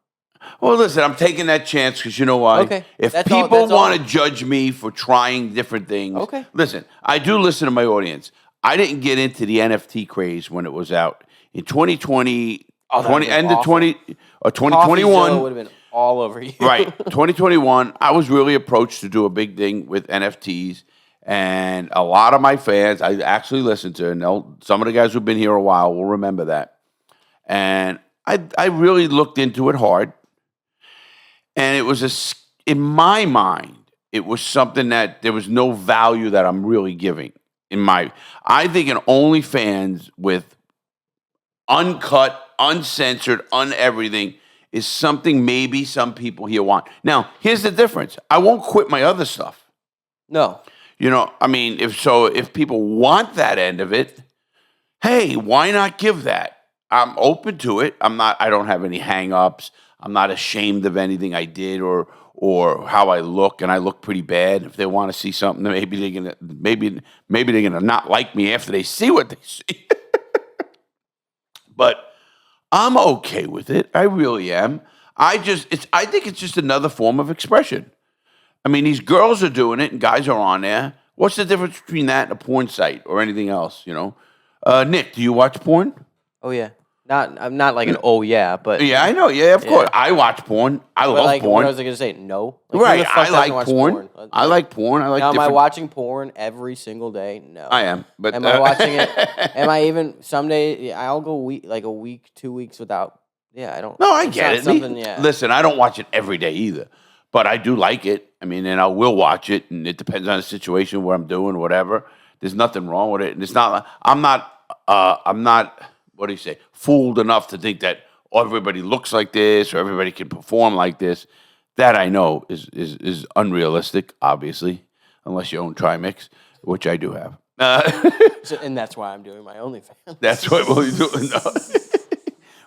Well, listen, I'm taking that chance because you know why? Okay. If people want to judge me for trying different things, okay. Listen, I do listen to my audience. I didn't get into the NFT craze when it was out in 2020, end of 2021. Would have been all over you. Right, 2021. I was really approached to do a big thing with NFTs, and a lot of my fans I actually listened to, and some of the guys who've been here a while will remember that. And I really looked into it hard, and it was in my mind, it was something that there was no value that I'm really giving. I think an OnlyFans with uncut, uncensored, uneverything is something maybe some people here want. Now, here's the difference. I won't quit my other stuff. No. If people want that end of it, hey, why not give that? I'm open to it. I don't have any hang-ups. I'm not ashamed of anything I did or how I look, and I look pretty bad. If they want to see something, maybe they're gonna not like me after they see what they see. But I'm okay with it. I really am. I think it's just another form of expression. I mean, these girls are doing it and guys are on there. What's the difference between that and a porn site or anything else? Nick, do you watch porn? Oh yeah. I'm not like an but yeah, I know. Yeah, of course. I watch porn. I love porn. What was I gonna say? No. Right. I like porn. I like porn. Now, am I watching porn every single day? No. I am. But am I watching it? Am I even someday? I'll go a week, 2 weeks without. Yeah, I don't. No, I get it. Yeah. Listen, I don't watch it every day either, but I do like it. I mean, and I will watch it, and it depends on the situation, what I'm doing, whatever. There's nothing wrong with it, and it's not. I'm not. What do you say? Fooled enough to think that everybody looks like this or everybody can perform like this. That I know is unrealistic, obviously, unless you own Trimix, which I do have. And that's why I'm doing my OnlyFans. That's what you're doing. No.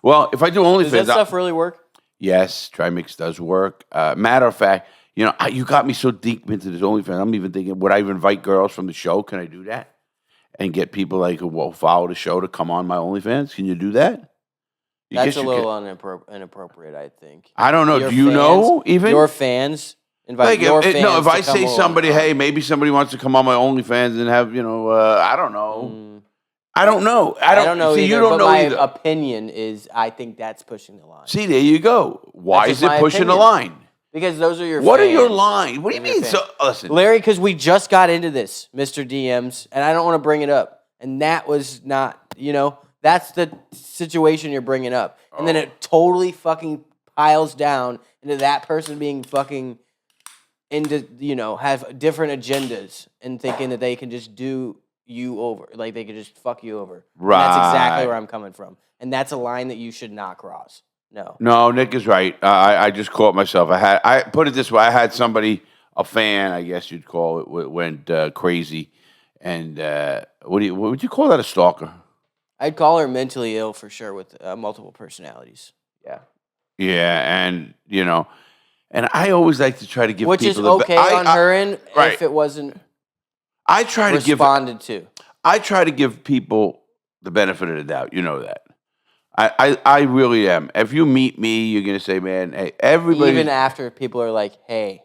Well, if I do OnlyFans, does that stuff really work? Yes, Trimix does work. Matter of fact, you got me so deep into this OnlyFans. I'm even thinking, would I even invite girls from the show? Can I do that? And get people who follow the show to come on my OnlyFans? Can you do that? That's a little inappropriate, I think. I don't know. Do you know even? Your fans Invite your fans no, if to I come say over. somebody, hey, maybe somebody wants to come on my OnlyFans and have, I don't know. I don't know. I don't know see, either, you don't but know my either. opinion is I think that's pushing the line. See, there you go. Why That's is just it my pushing the opinion. line? Because those are your What fans. are your lines? What do you Those are your mean? So, fans. listen. Larry, because we just got into this, Mr. DMs, and I don't want to bring it up. And that was not, that's the situation you're bringing up. And then it totally fucking piles down into that person being fucking into, have different agendas and thinking that they can just do you over. Like they could just fuck you over. Right. And that's exactly where I'm coming from. And that's a line that you should not cross. No, Nick is right. I just caught myself. I put it this way. I had somebody, a fan, I guess you'd call it, went crazy. And what would you call that, a stalker? I'd call her mentally ill for sure with multiple personalities. Yeah. Yeah, and, and I always like to try to give Which people is okay on her end right. if it wasn't I try to responded to. I try to give people the benefit of the doubt. You know that. I really am. If you meet me, you're going to say, man, hey, everybody. Even after people are like, hey,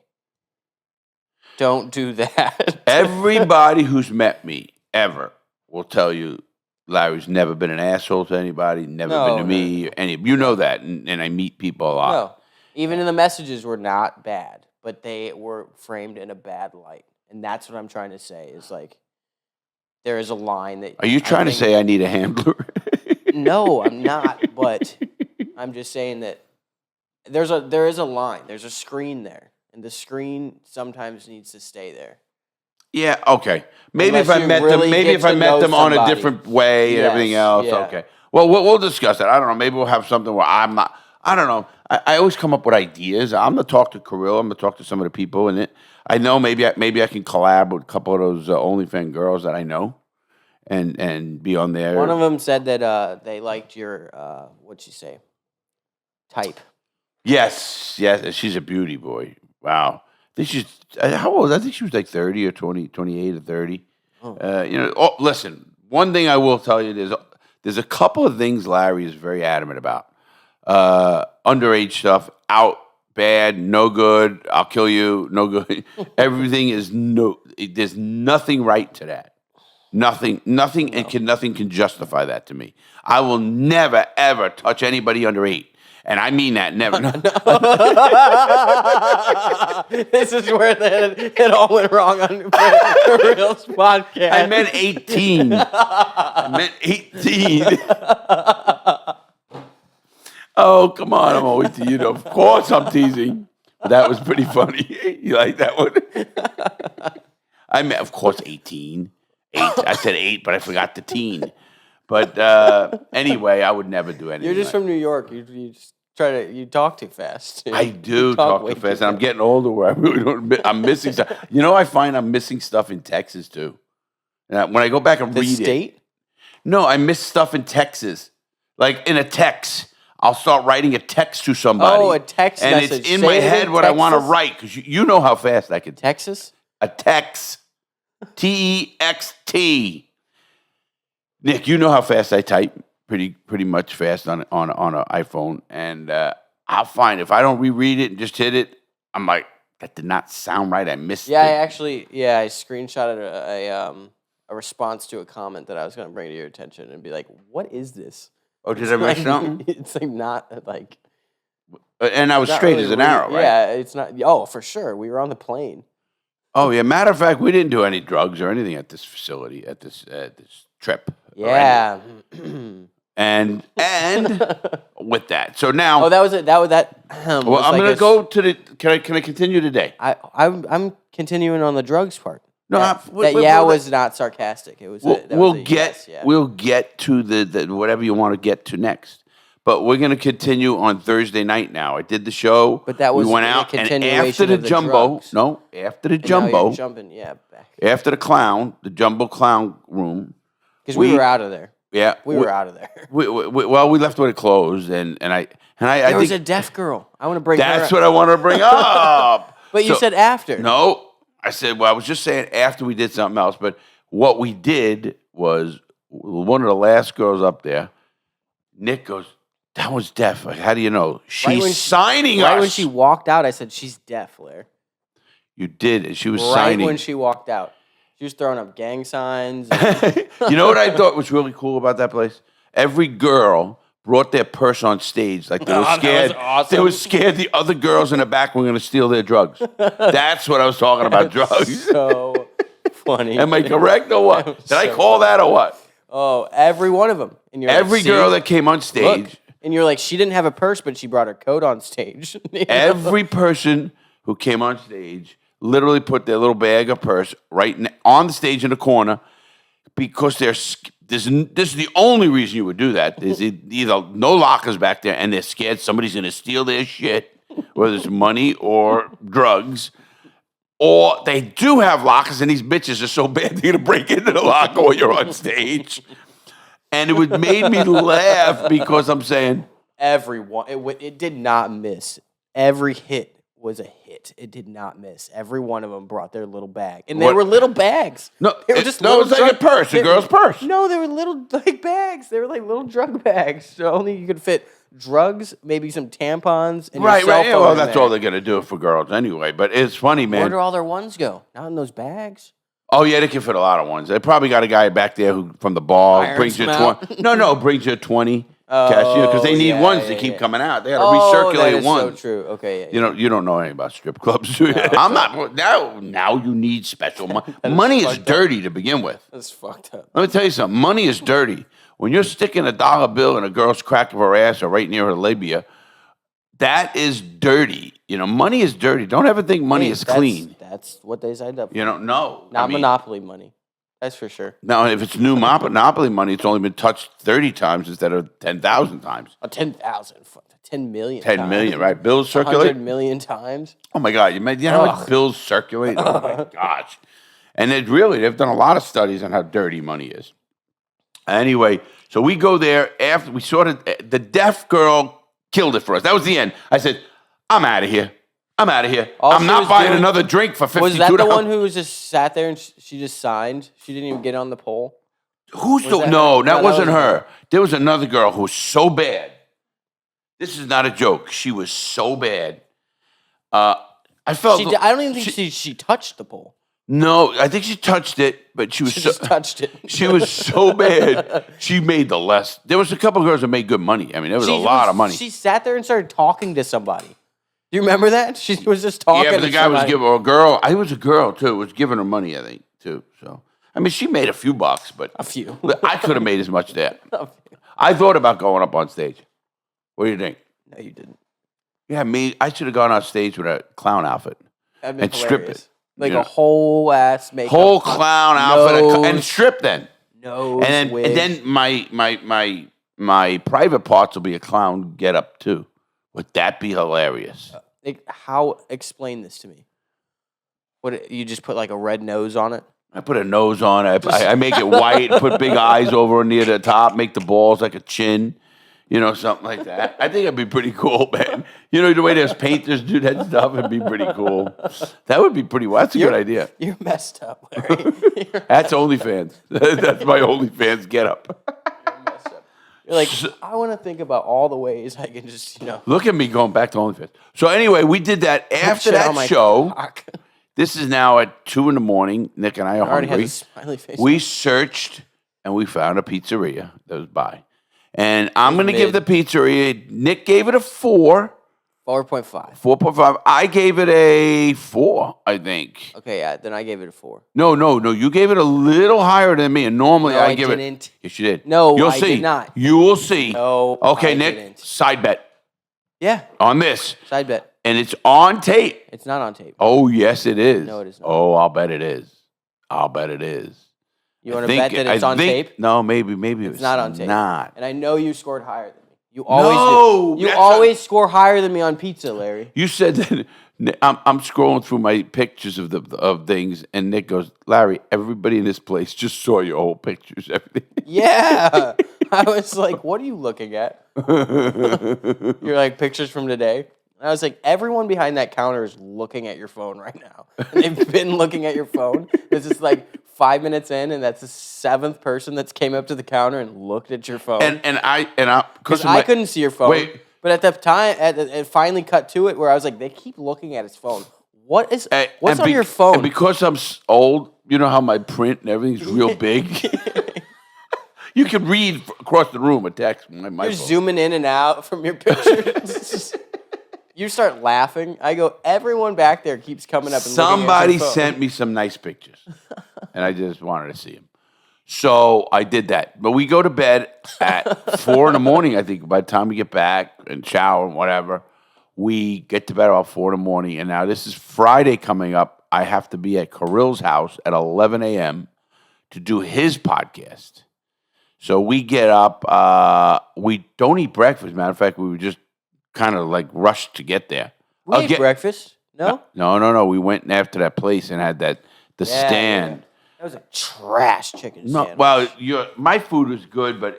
don't do that. Everybody who's met me ever will tell you Larry's never been an asshole to anybody, never been to me. You know that, and I meet people a lot. No. Even in the messages were not bad, but they were framed in a bad light. And that's what I'm trying to say is like, there is a line that. Are you trying to say I need a handler? No, I'm not. But I'm just saying that there is a line. There's a screen there, and the screen sometimes needs to stay there. Yeah. Okay. Maybe Unless if I you met really them, maybe get if I to met know them on a somebody. different way and Yes, everything else. yeah. Okay. Well, we'll discuss that. I don't know. Maybe we'll have something where I'm not. I don't know. I always come up with ideas. I'm gonna talk to Kirill. I'm gonna talk to some of the people, and I know maybe I can collab with a couple of those OnlyFans girls that I know, and be on there. One of them said that they liked your what'd she say? Type. Yes. She's a beauty, boy. Wow. I think she's how old? I think she was like 30 or 28 or 30. Oh. Listen. One thing I will tell you there's a couple of things Larry is very adamant about. Underage stuff, out, bad, no good, I'll kill you, no good. Everything is there's nothing right to that. Nothing, and nothing can justify that to me. I will never, ever touch anybody under 8. And I mean that, never. This is where it all went wrong on the Real's podcast. I meant 18. I meant 18. Oh, come on. I'm always teasing. Of course I'm teasing. That was pretty funny. You like that one? I meant, of course, 18. 8. I said 8, but I forgot the teen. But anyway, I would never do anything. You're just from New York. You just you talk too fast. I do talk too fast, and I'm getting older where I really don't. I'm missing stuff. I find I'm missing stuff in Texas too. And when I go back and read state? No, I miss stuff in Texas. Like in a text, I'll start writing a text to somebody. Oh, a text and message. And it's in Say my it head in what I want to Texas? write, because you know how fast I can. Texas? A text. TEXT. Nick, you know how fast I type. Pretty much fast on an iPhone. And I'll find if I don't reread it and just hit it, I'm like, that did not sound right. I missed it. Yeah, I screenshotted a response to a comment that I was going to bring to your attention and be like, what is this? Oh, did I miss something? It's like not like. And I was straight as an arrow, right? Yeah, it's not. Oh, for sure. We were on the plane. Oh, yeah. Matter of fact, we didn't do any drugs or anything at this facility, at this trip. Yeah. And with that, so now. Oh, that was it. Well, I'm going to go to the. Can I continue today? I'm continuing on the drugs part. No, was not sarcastic. It was. We'll get to the whatever you want to get to next. But we're going to continue on Thursday night now. I did the show. But that was we went out, and after the jumbo. Drugs. No, after the And jumbo. now you're jumping, back. After the jumbo clown room. Because we were out of there. Yeah, we were out of there. We left when it closed, and I there was a deaf girl. I want to bring. That's what I want to bring up. But you said after. No, I said. Well, I was just saying after we did something else. But what we did was one of the last girls up there. Nick goes, "That was deaf. Like, how do you know?" She's signing us. Right when she walked out, I said, "She's deaf, Blair." You did, and she was right signing. when she walked out. She was throwing up gang signs. You know what I thought was really cool about that place? Every girl brought their purse on stage like they were scared. That was awesome. They were scared the other girls in the back were going to steal their drugs. That's what I was talking about, drugs. So funny. Am I correct or what? Did I call that or what? Oh, every one of them. And you're Every like, girl "See? that came on stage, Look." And you're like, she didn't have a purse, but she brought her coat on stage. You know? every person who came on stage literally put their little bag or purse on the stage in the corner because this is the only reason you would do that. There's either no lockers back there and they're scared somebody's going to steal their shit, whether it's money or drugs, or they do have lockers and these bitches are so bad they're going to break into the locker while you're on stage. And it made me laugh because I'm saying... Everyone. It did not miss. Every hit was a hit. It did not miss. Every one of them brought their little bag. And they were little bags. No, they were just it was like a purse, a girl's purse. No, they were little like bags. They were like little drug bags. So only you could fit drugs, maybe some tampons, and your cell phone Yeah, well, in that's there. all they're going to do for girls anyway. But it's funny, Where man. do all their ones go? Not in those bags. Oh, yeah, they can fit a lot of ones. They probably got a guy back there who, from the bar, Irons brings you them out. 20. No, brings you 20 cashier because they need ones to keep coming out. They got to Oh, that recirculate is ones. so true. Okay, yeah, You don't know anything about strip clubs, do you? I'm not. Now you need special money. Money is dirty to begin with. that's fucked up. Let me tell you something. Money is dirty. When you're sticking a dollar bill in a girl's crack of her ass or right near her labia, that is dirty. Money is dirty. Don't ever think money is clean. That's what they signed up for. No. Not monopoly money. That's for sure. Now, if it's new monopoly money, it's only been touched 30 times instead of 10,000 times. 10,000. 10 million. 10 million, right? Bills 100 circulate. million times. Oh my God! You know how much bills circulate? Oh my gosh! And they've done a lot of studies on how dirty money is. Anyway, so we go there after we the deaf girl killed it for us. That was the end. I said, I'm out of here. All I'm she not was buying doing- another drink for $52. Was that the one who was just sat there and she just signed? She didn't even get on the pole? Who's Was that no, her? that No, that wasn't wasn't her. her. There was another girl who was so bad. This is not a joke. She was so bad. I felt. I don't even think she touched the pole. No, I think she touched it, but she was She just touched it. She was so bad. She made the less. There was a couple of girls that made good money. I mean, there was a lot of money. She sat there and started talking to somebody. Do you remember that? She was just talking. Yeah, but the to guy was somebody. giving her a girl. I was a girl too. Was giving her money, I think, too. So I mean, she made a few bucks, but a few. I could have made as much there. I thought about going up on stage. What do you think? No, you didn't. Yeah, I should have gone on stage with a clown outfit That'd been and strip hilarious. it. Like Yeah. a whole ass makeup. Whole clown outfit and strip then. Nose, And wig. then my private parts will be a clown get up too. Would that be hilarious? Explain this to me. What, you just put like a red nose on it? I put a nose on it. I make it white, put big eyes over near the top, make the balls like a chin. Something like that. I think it'd be pretty cool, man. The way those painters do that stuff, it'd be pretty cool. That would be pretty well. That's a good idea. You're messed up, Larry. That's OnlyFans. That's my OnlyFans get up. You're like, I want to think about all the ways I can just, Look at me going back to OnlyFans. So anyway, we did that after shit on that my show. cock. This is now at 2 a.m. Nick and I are I already had hungry. a smiley face. We searched and we found a pizzeria that was by. And I'm going to give the mid. pizzeria, Nick gave it a 4. 4.5. 4.5. I gave it a 4, I think. Okay, yeah, then I gave it a 4. No. You gave it a little higher than me. And normally No, I I give didn't. it. Yes, you did. No, You'll I see. did not. You will see. No, Okay, I Nick, didn't. side bet Yeah, on this. side bet. And it's on tape. It's not on tape. Oh, yes, it is. No, it is not. Oh, I'll bet it is. You want to bet that it's on tape? No, maybe It's not on tape. Not. And I know you scored higher than me. You always No, do. You that's always score higher than me on pizza, Larry. You said that. I'm scrolling through my pictures of things, and Nick goes, Larry, everybody in this place just saw your whole pictures, everything. Yeah. I was like, what are you looking at? You're like, pictures from today? And I was like, everyone behind that counter is looking at your phone right now. And they've been looking at your phone. This is like 5 minutes in, and that's the 7th person that's came up to the counter and looked at your phone. And I Because I couldn't see your phone. Wait. But at the time, it finally cut to it where I was like, they keep looking at his phone. What's And on your phone? And because I'm old, you know how my print and everything's real big? You can read across the room a text. You're phone. Zooming in and out from your pictures. You start laughing. I go, everyone back there keeps coming up and somebody looking at your phone. sent me some nice pictures, and I just wanted to see them. So I did that. But we go to bed at 4 in the morning, I think. By the time we get back and shower and whatever, we get to bed about 4 in the morning. And now this is Friday coming up. I have to be at Kirill's house at 11 a.m. to do his podcast. So we get up. We don't eat breakfast. Matter of fact, we were just kind of like rushed to get there. We ate breakfast? No? No. We went after that place and had the stand. Yeah. That was a trash chicken sandwich. Well, my food was good, but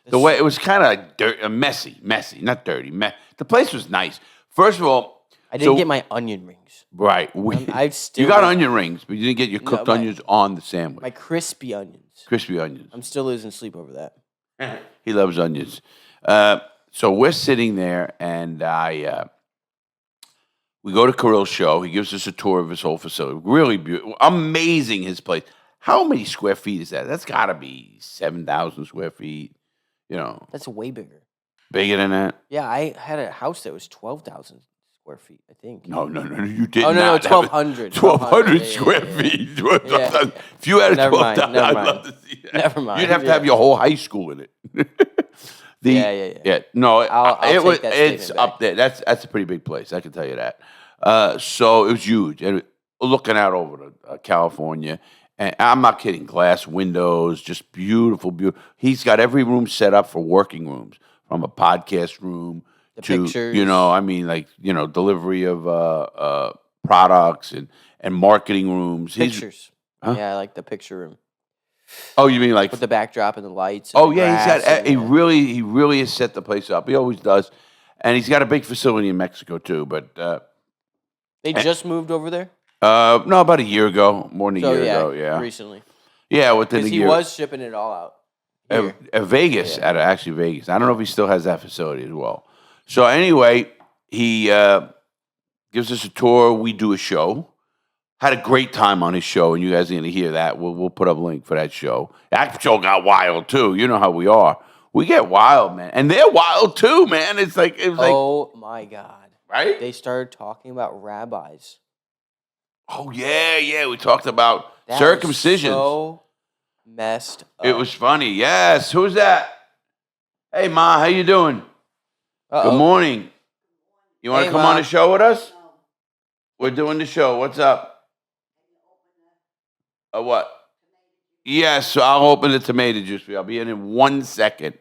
the way it was kind of messy, not dirty. The place was nice. First of all, I didn't get my onion rings. Right. You got onion rings, but you didn't get your cooked onions on the sandwich. My crispy onions. Crispy onions. I'm still losing sleep over that. He loves onions. So we're sitting there, and we go to Kirill's show. He gives us a tour of his whole facility. Really beautiful. Amazing, his place. How many square feet is that? That's got to be 7,000 square feet. That's way bigger. Bigger than that? Yeah, I had a house that was 12,000 square feet, I think. No, you didn't. Oh, no, 1,200. 1,200 square feet. Yeah. If you had a 12,000, I'd love to see that. Never mind. You'd have to have your whole high school in it. Yeah. No, I'll take that it's statement up there. That's a pretty big place. I can tell you that. So it was huge, and looking out over to California. And I'm not kidding. Glass windows, just beautiful. He's got every room set up for working rooms, from a podcast room to pictures. Delivery of products and marketing rooms. Pictures. Yeah, I like the picture room. Oh, you mean like with the backdrop and the lights? And he really has set the place up. He always does, and he's got a big facility in Mexico too. But they just moved over there. No, about a year ago, more than a year ago. Yeah, recently. Yeah, within a year. He was shipping it all out. At Vegas, actually Vegas. I don't know if he still has that facility as well. So anyway, he gives us a tour. We do a show. Had a great time on his show, and you guys are going to hear that. We'll put up a link for that show. That show got wild, too. You know how we are. We get wild, man. And they're wild, too, man. It was like... Oh, my God. Right? They started talking about rabbis. Oh, yeah. We talked about circumcision. So messed up. It was funny. Yes. Who's that? Hey, Ma, how you doing? Good morning. You want to come on the show with us? No. We're doing the show. What's up? What? Yes, so I'll open the tomato juice for you. I'll be in 1 second.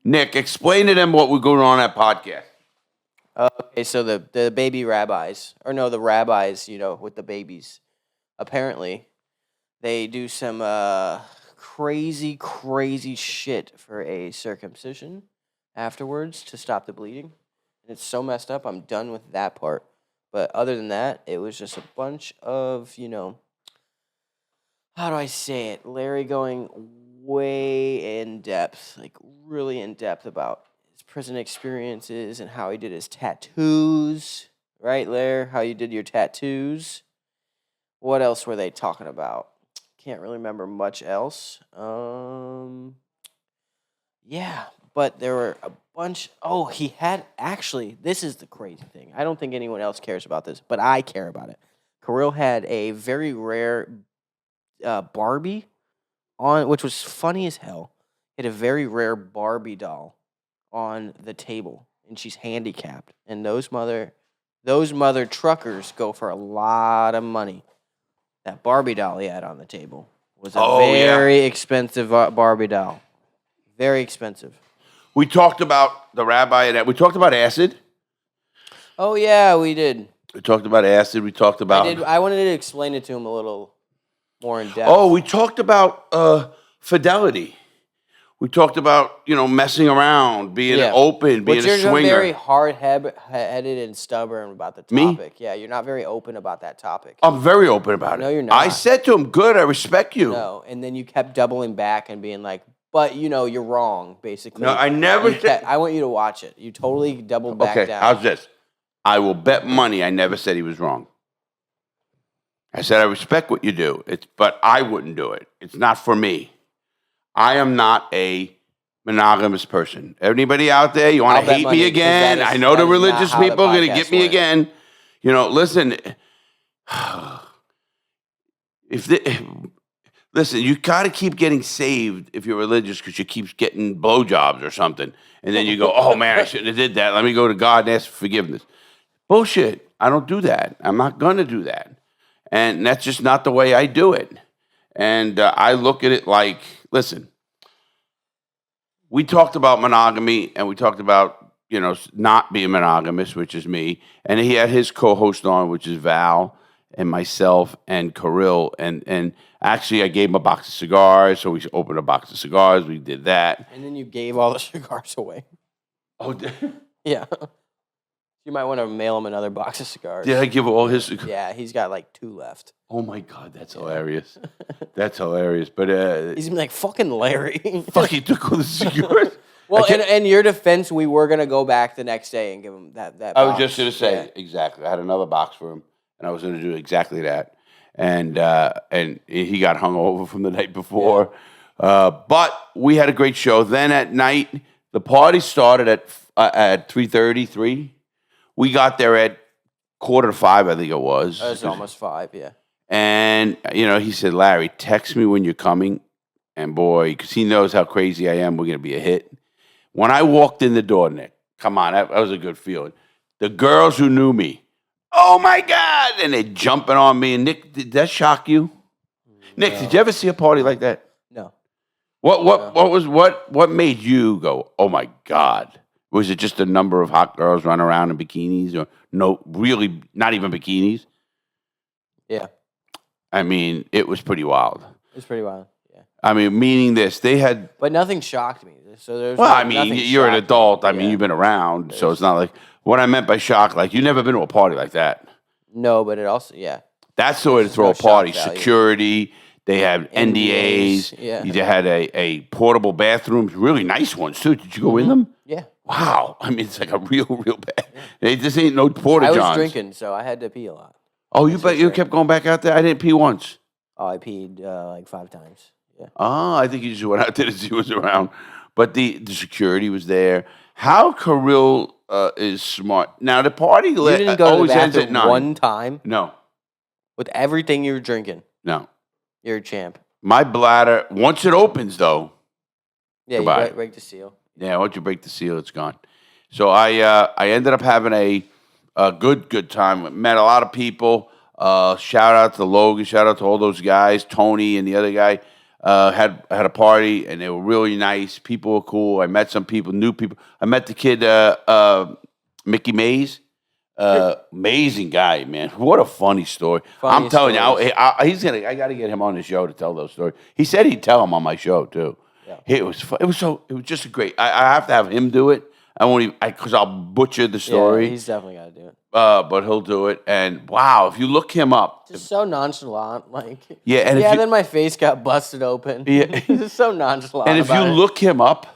Nick, explain to them what we're going on at podcast. Okay, so the baby rabbis, the rabbis, with the babies, apparently they do some crazy shit for a circumcision afterwards to stop the bleeding. And it's so messed up, I'm done with that part. But other than that, it was just a bunch of, how do I say it? Larry going way in depth, like really in depth about his prison experiences and how he did his tattoos. Right, Larry? How you did your tattoos. What else were they talking about? Can't really remember much else. Yeah, but there were a bunch. Oh, he had actually, this is the crazy thing. I don't think anyone else cares about this, but I care about it. Kirill had a very rare Barbie on, which was funny as hell. He had a very rare Barbie doll on the table, and she's handicapped. And those mother truckers go for a lot of money. That Barbie doll he had on the table was a very expensive Barbie doll. Very expensive. We talked about the rabbi and we talked about acid. Oh yeah, we did. We talked about acid. We talked about. I wanted to explain it to him a little more in depth. Oh, we talked about fidelity. We talked about messing around, being open, being a swinger. But you're very hard-headed and stubborn about the topic. Me? Yeah, you're not very open about that topic. I'm very open about it. No, you're not. I said to him, "Good, I respect you." No, and then you kept doubling back and being like, "But you're wrong." Basically, no, I never said. I want you to watch it. You totally doubled back down. Okay, how's this? I will bet money I never said he was wrong. I said, I respect what you do, but I wouldn't do it. It's not for me. I am not a monogamous person. Anybody out there, you want to hate me again? I know the religious people are going to get me again. You know, listen, listen, you got to keep getting saved if you're religious because you keep getting blowjobs or something. And then you go, oh, man, I shouldn't have did that. Let me go to God and ask for forgiveness. Bullshit. I don't do that. I'm not going to do that. And that's just not the way I do it. And I look at it like, listen, we talked about monogamy and we talked about, you know, not being monogamous, which is me. And he had his co-host on, which is Val and myself and Kirill. And actually, I gave him a box of cigars. So we opened a box of cigars. We did that. And then you gave all the cigars away. Oh, yeah. You might want to mail him another box of cigars. Did I give all his cigars? Yeah, he's got like 2 left. Oh, my God. That's hilarious. That's hilarious. But he's been like, fucking Larry. Fuck, he took all the cigars? Well, in your defense, we were going to go back the next day and give him that box. I was just going to say, exactly. I had another box for him, and I was going to do exactly that. And he got hung over from the night before. Yeah. But we had a great show. Then at night, the party started at 3:30, 3. We got there at 4:45, I think it was. It was almost 5, yeah. And, you know, he said, Larry, text me when you're coming. And boy, because he knows how crazy I am, we're going to be a hit. When I walked in the door, Nick, come on, that was a good feeling. The girls who knew me, oh, my God, and they're jumping on me. And, Nick, did that shock you? Nick, did you ever see a party like that? No. What made you go, oh, my God? Was it just a number of hot girls running around in bikinis or no, really not even bikinis? Yeah. I mean, it was pretty wild. It was pretty wild, yeah. I mean, meaning this, they had... But nothing shocked me. So there's well, I mean, you're an adult. I mean, you've been around, so it's not like... What I meant by shock, like, you've never been to a party like that. No, but it also, yeah. That's the way to throw a party. Security, they had NDAs. Yeah. They had a portable bathrooms, really nice ones, too. Did you go in them? Yeah. Wow. I mean, it's like a real bad. This ain't no porta-johns. I was drinking, so I had to pee a lot. Oh, you kept going back out there? I didn't pee once. Oh, I peed like 5 times. Yeah. Oh, I think you just went out there to see what's around. But the security was there. How Kirill is smart. Now, the party you didn't go always to the ends at 9. One time? No. With everything you were drinking? No. You're a champ. My bladder, once it opens, though. Yeah, goodbye. You break the seal. Yeah, once you break the seal, it's gone. So I ended up having a good time. Met a lot of people. Shout out to Logan. Shout out to all those guys. Tony and the other guy had a party, and they were really nice. People were cool. I met some people, new people. I met the kid, Mickey Mays. Amazing guy, man. What a funny story. I'm telling you, I got to get him on the show to tell those stories. He said he'd tell them on my show, too. Yeah. It was just a great. I have to have him do it. I won't even because I'll butcher the story. Yeah, he's definitely got to do it. But he'll do it. And wow, if you look him up, just so nonchalant, like and then my face got busted open. Yeah, just so nonchalant. And if you look him up,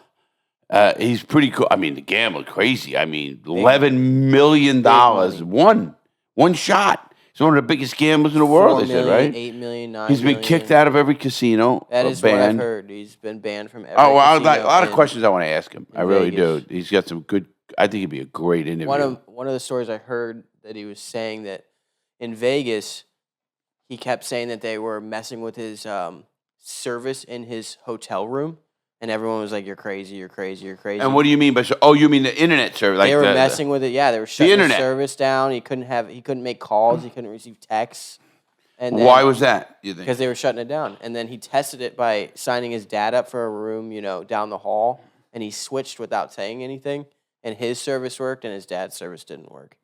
he's pretty cool. I mean, the gambler crazy. I mean, $11 million one shot. He's one of the biggest gamblers in the world. They said, right? 8 million, 9 He's been kicked out of every casino. That is banned. what I've heard. He's been banned from every casino. A lot of questions I want to ask him. I really Vegas. do. He's got some good. I think he'd be a great interview. One of the stories I heard that he was saying that in Vegas, he kept saying that they were messing with his service in his hotel room. And everyone was like, "You're crazy! You're crazy! You're crazy!" And what do you mean by? Oh, you mean the internet service? Like they were messing with it. Yeah, they were shutting the service down. He couldn't make calls. He couldn't receive texts. And then, why was that? You think? Because they were shutting it down. And then he tested it by signing his dad up for a room, down the hall. And he switched without saying anything. And his service worked, and his dad's service didn't work.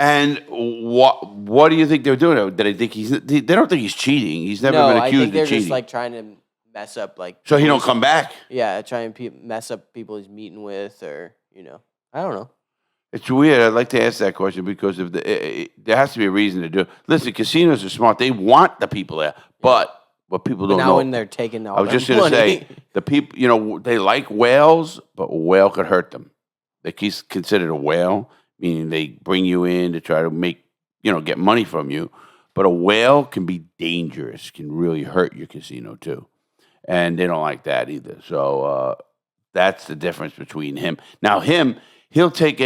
And what do you think they're doing? They don't think he's cheating. He's never been accused of cheating. I think they're just like trying to mess up, like so he don't come back. Yeah, try and mess up people he's meeting with, or I don't know. It's weird. I'd like to ask that question because there has to be a reason to do it. Listen, casinos are smart. They want the people there, but what people don't know. When they're taking all I was just going to say the people. They like whales, but a whale could hurt them. He's considered a whale, meaning they bring you in to try to make get money from you. But a whale can be dangerous, can really hurt your casino too. And they don't like that either. So that's the difference between him. Now he'll take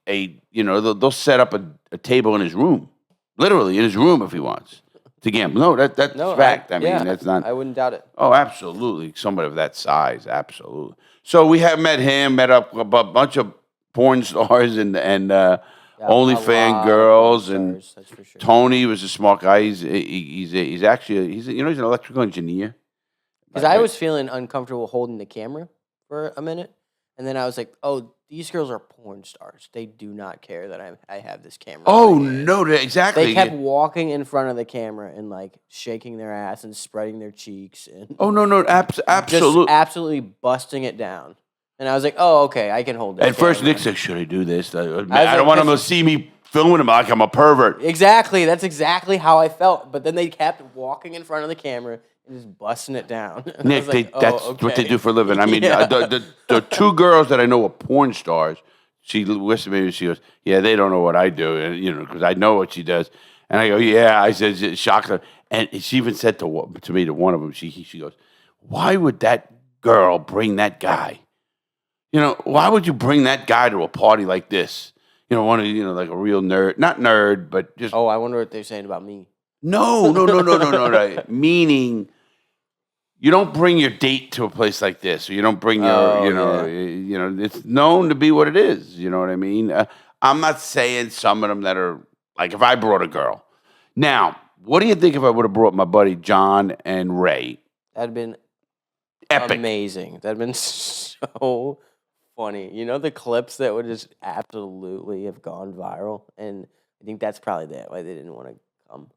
they'll set up a table in his room, literally in his room if he wants to gamble. No, that's fact. I mean, that's not. I wouldn't doubt it. Oh, absolutely. Somebody of that size, absolutely. So we have met up a bunch of porn stars and OnlyFans girls, and that's for sure. Tony was a smart guy. He's actually he's an electrical engineer. Because I was feeling uncomfortable holding the camera for a minute, and then I was like, "Oh, these girls are porn stars. They do not care that I have this camera." Oh no, exactly. They kept walking in front of the camera and like shaking their ass and spreading their cheeks and no, absolutely, just absolutely busting it down. And I was like, "Oh, okay, I can hold this." At first, camera. Nick said, "Should I do this? I like, don't want them to see me filming him like I'm a pervert." Exactly, that's exactly how I felt. But then they kept walking in front of the camera and just busting it down. And Nick, that's what they do for a living. I mean, Yeah. the two girls that I know are porn stars. She listened to me and she goes, "Yeah, they don't know what I do," and because I know what she does. And I go, "Yeah," I said, "Shocked her." And she even said to me to one of them, she goes, "Why would that girl bring that guy? Why would you bring that guy to a party like this? One of like a real nerd, not nerd, but just." Oh, I wonder what they're saying about me. No. Meaning, you don't bring your date to a place like this, or you don't bring your, it's known to be what it is. You know what I mean? I'm not saying some of them that are like if I brought a girl. Now, what do you think if I would have brought my buddy John and Ray? That'd been Epic. amazing. That'd been so funny. You know the clips that would just absolutely have gone viral, and I think that's probably why they didn't want to come.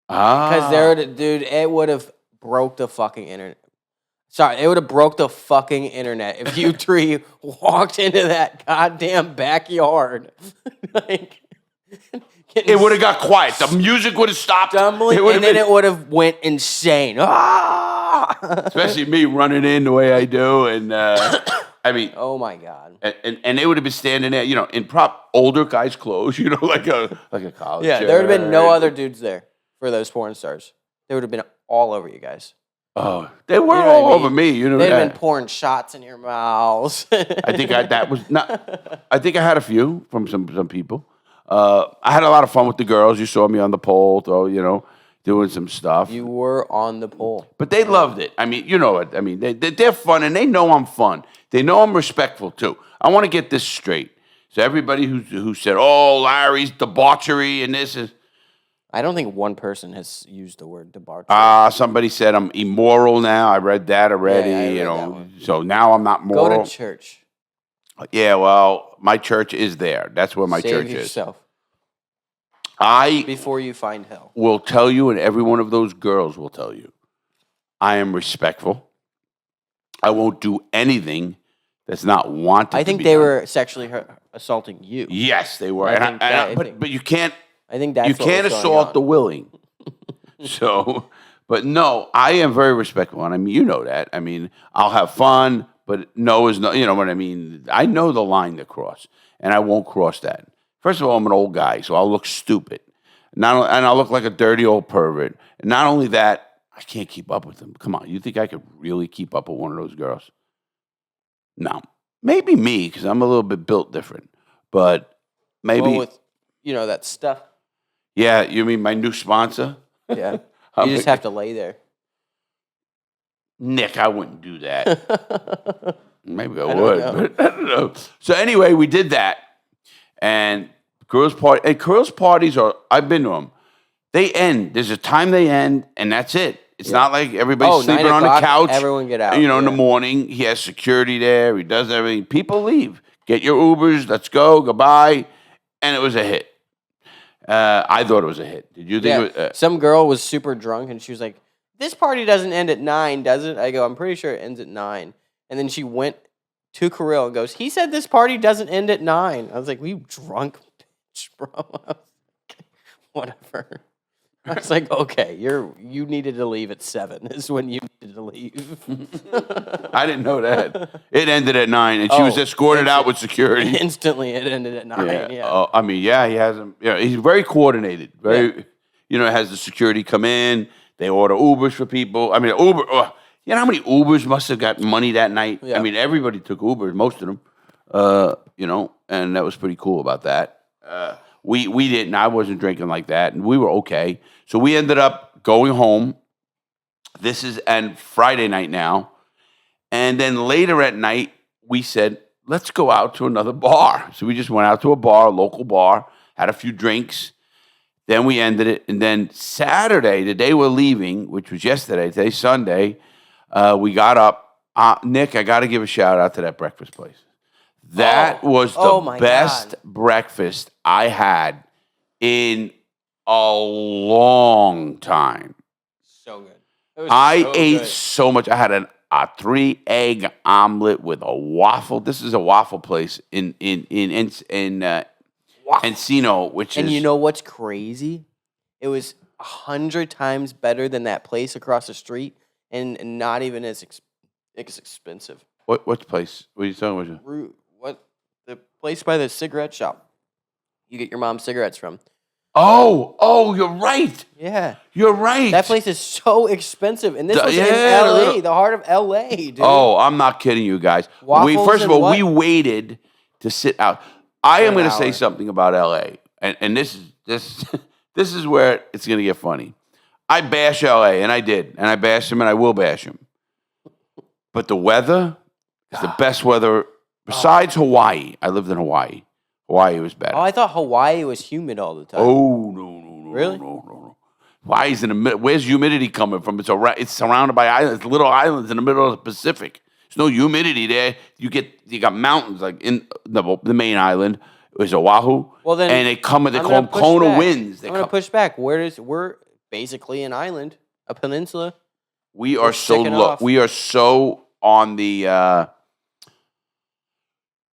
Because dude, it would have broke the fucking internet. Sorry, it would have broke the fucking internet if you three walked into that goddamn backyard. Like, it would have got quiet. The music would have stopped. Stumbling, and then it would have went insane. Especially me running in the way I do, and I mean, oh my god! And they would have been standing there, in prop older guys' clothes, like a college. Yeah, there would have been no other dudes there for those porn stars. They would have been all over you guys. Oh, they were all over me. They'd have been pouring shots in your mouths. I think that was not. I think I had a few from some people. I had a lot of fun with the girls. You saw me on the pole, doing some stuff. You were on the pole, but they loved it. I mean, you know it. I mean, they're fun, and they know I'm fun. They know I'm respectful too. I want to get this straight. So everybody who said, "Oh, Larry's debauchery," and this is. I don't think one person has used the word debauchery. Somebody said I'm immoral now. I read that already. Yeah, I read that one. So now I'm not moral. Go to church. Yeah, well, my church is there. That's where my Save church yourself. Before you find hell. Will tell you, and every one of those girls will tell you, I am respectful. I won't do anything that's not wanted. I think they were sexually assaulting you. Yes, they were. But you can't. I think that's you can't assault the willing. So, but no, I am very respectful, and I mean, you know that. I mean, I'll have fun, but no is no. You know what I mean? I know the line to cross, and I won't cross that. First of all, I'm an old guy, so I'll look stupid. And I'll look like a dirty old pervert. And not only that, I can't keep up with them. Come on, you think I could really keep up with one of those girls? No. Maybe me, because I'm a little bit built different. But maybe. Well, with, that stuff. Yeah, you mean my new sponsor? Yeah. You just have to lay there. Nick, I wouldn't do that. Maybe I would, but I don't know. So anyway, we did that. And girls' parties I've been to them. They end. There's a time they end, and that's it. It's not like everybody's sleeping on the couch. Everyone get out. In the morning. He has security there. He does everything. People leave. Get your Ubers. Let's go. Goodbye. And it was a hit. I thought it was a hit. Did you think it was? Some girl was super drunk, and she was like, "This party doesn't end at 9, does it?" I go, "I'm pretty sure it ends at 9." And then she went to Kirill and goes, "He said this party doesn't end at 9. I was like, "You drunk bitch, bro." I was like, whatever. I was like, "Okay, you needed to leave at 7 is when you needed to leave." I didn't know that. It ended at 9, and she was escorted out with security. Instantly, it ended at 9. Yeah. I mean, he has him. Yeah, he's very coordinated. You know, it has the security come in. They order Ubers for people. I mean, Uber. You know how many Ubers must have got money that night? Yeah. I mean, everybody took Ubers, most of them. You know, and that was pretty cool about that. We didn't. I wasn't drinking like that, and we were okay. So we ended up going home. This is and Friday night now, and then later at night we said, let's go out to another bar. So we just went out to a bar, a local bar, had a few drinks. Then we ended it, and then Saturday, the day we're leaving, which was yesterday, today's Sunday, we got up. Nick, I got to give a shout out to that breakfast place. That was the best breakfast I had in a long time. So good. I ate so much. I had a 3-egg omelet with a waffle. This is a waffle place in Encino, which is. And you know what's crazy? It was 100 times better than that place across the street, and not even as expensive. What place? What are you talking about? What the place by the cigarette shop? You get your mom's cigarettes from. Oh, you're right. Yeah, you're right. That place is so expensive, and this was in L.A., the heart of L.A., dude. Oh, I'm not kidding you guys. First of all, we waited to sit out. I am going to say something about L.A., and this is where it's going to get funny. I bash L.A., and I did, and I bashed him, and I will bash him. But the weather is the best weather besides Hawaii. I lived in Hawaii. Hawaii was better. Oh, I thought Hawaii was humid all the time. Oh, no. Really? No. Hawaii's in the middle. Where's humidity coming from? It's surrounded by islands, little islands in the middle of the Pacific. There's no humidity there. You got mountains like in the main island is Oahu. Well, then, and they call them Kona winds. I'm going to push back. We're basically an island, a peninsula. We are so low. We are so on the.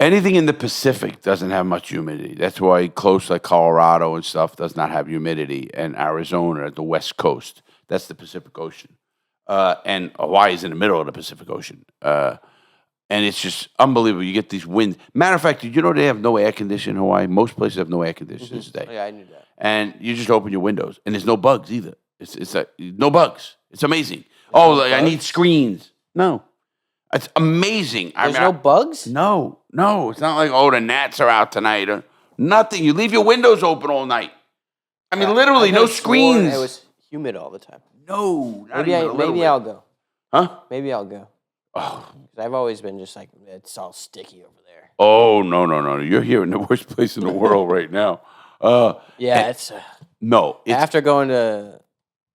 Anything in the Pacific doesn't have much humidity. That's why close like Colorado and stuff does not have humidity. And Arizona at the West Coast, that's the Pacific Ocean. And Hawaii is in the middle of the Pacific Ocean. And it's just unbelievable. You get these winds. Matter of fact, did you know they have no air conditioning in Hawaii? Most places have no air conditioning today. Yeah, I knew that. And you just open your windows, and there's no bugs either. It's no bugs. It's amazing. I need screens. No. It's amazing. There's no bugs? No. It's not like, the gnats are out tonight. Or nothing. You leave your windows open all night. I mean, literally, no screens. It was humid all the time. No. Maybe I'll go. Huh? Maybe I'll go. Oh. I've always been just like, it's all sticky over there. Oh, no. You're here in the worst place in the world right now. It's... No. After going to...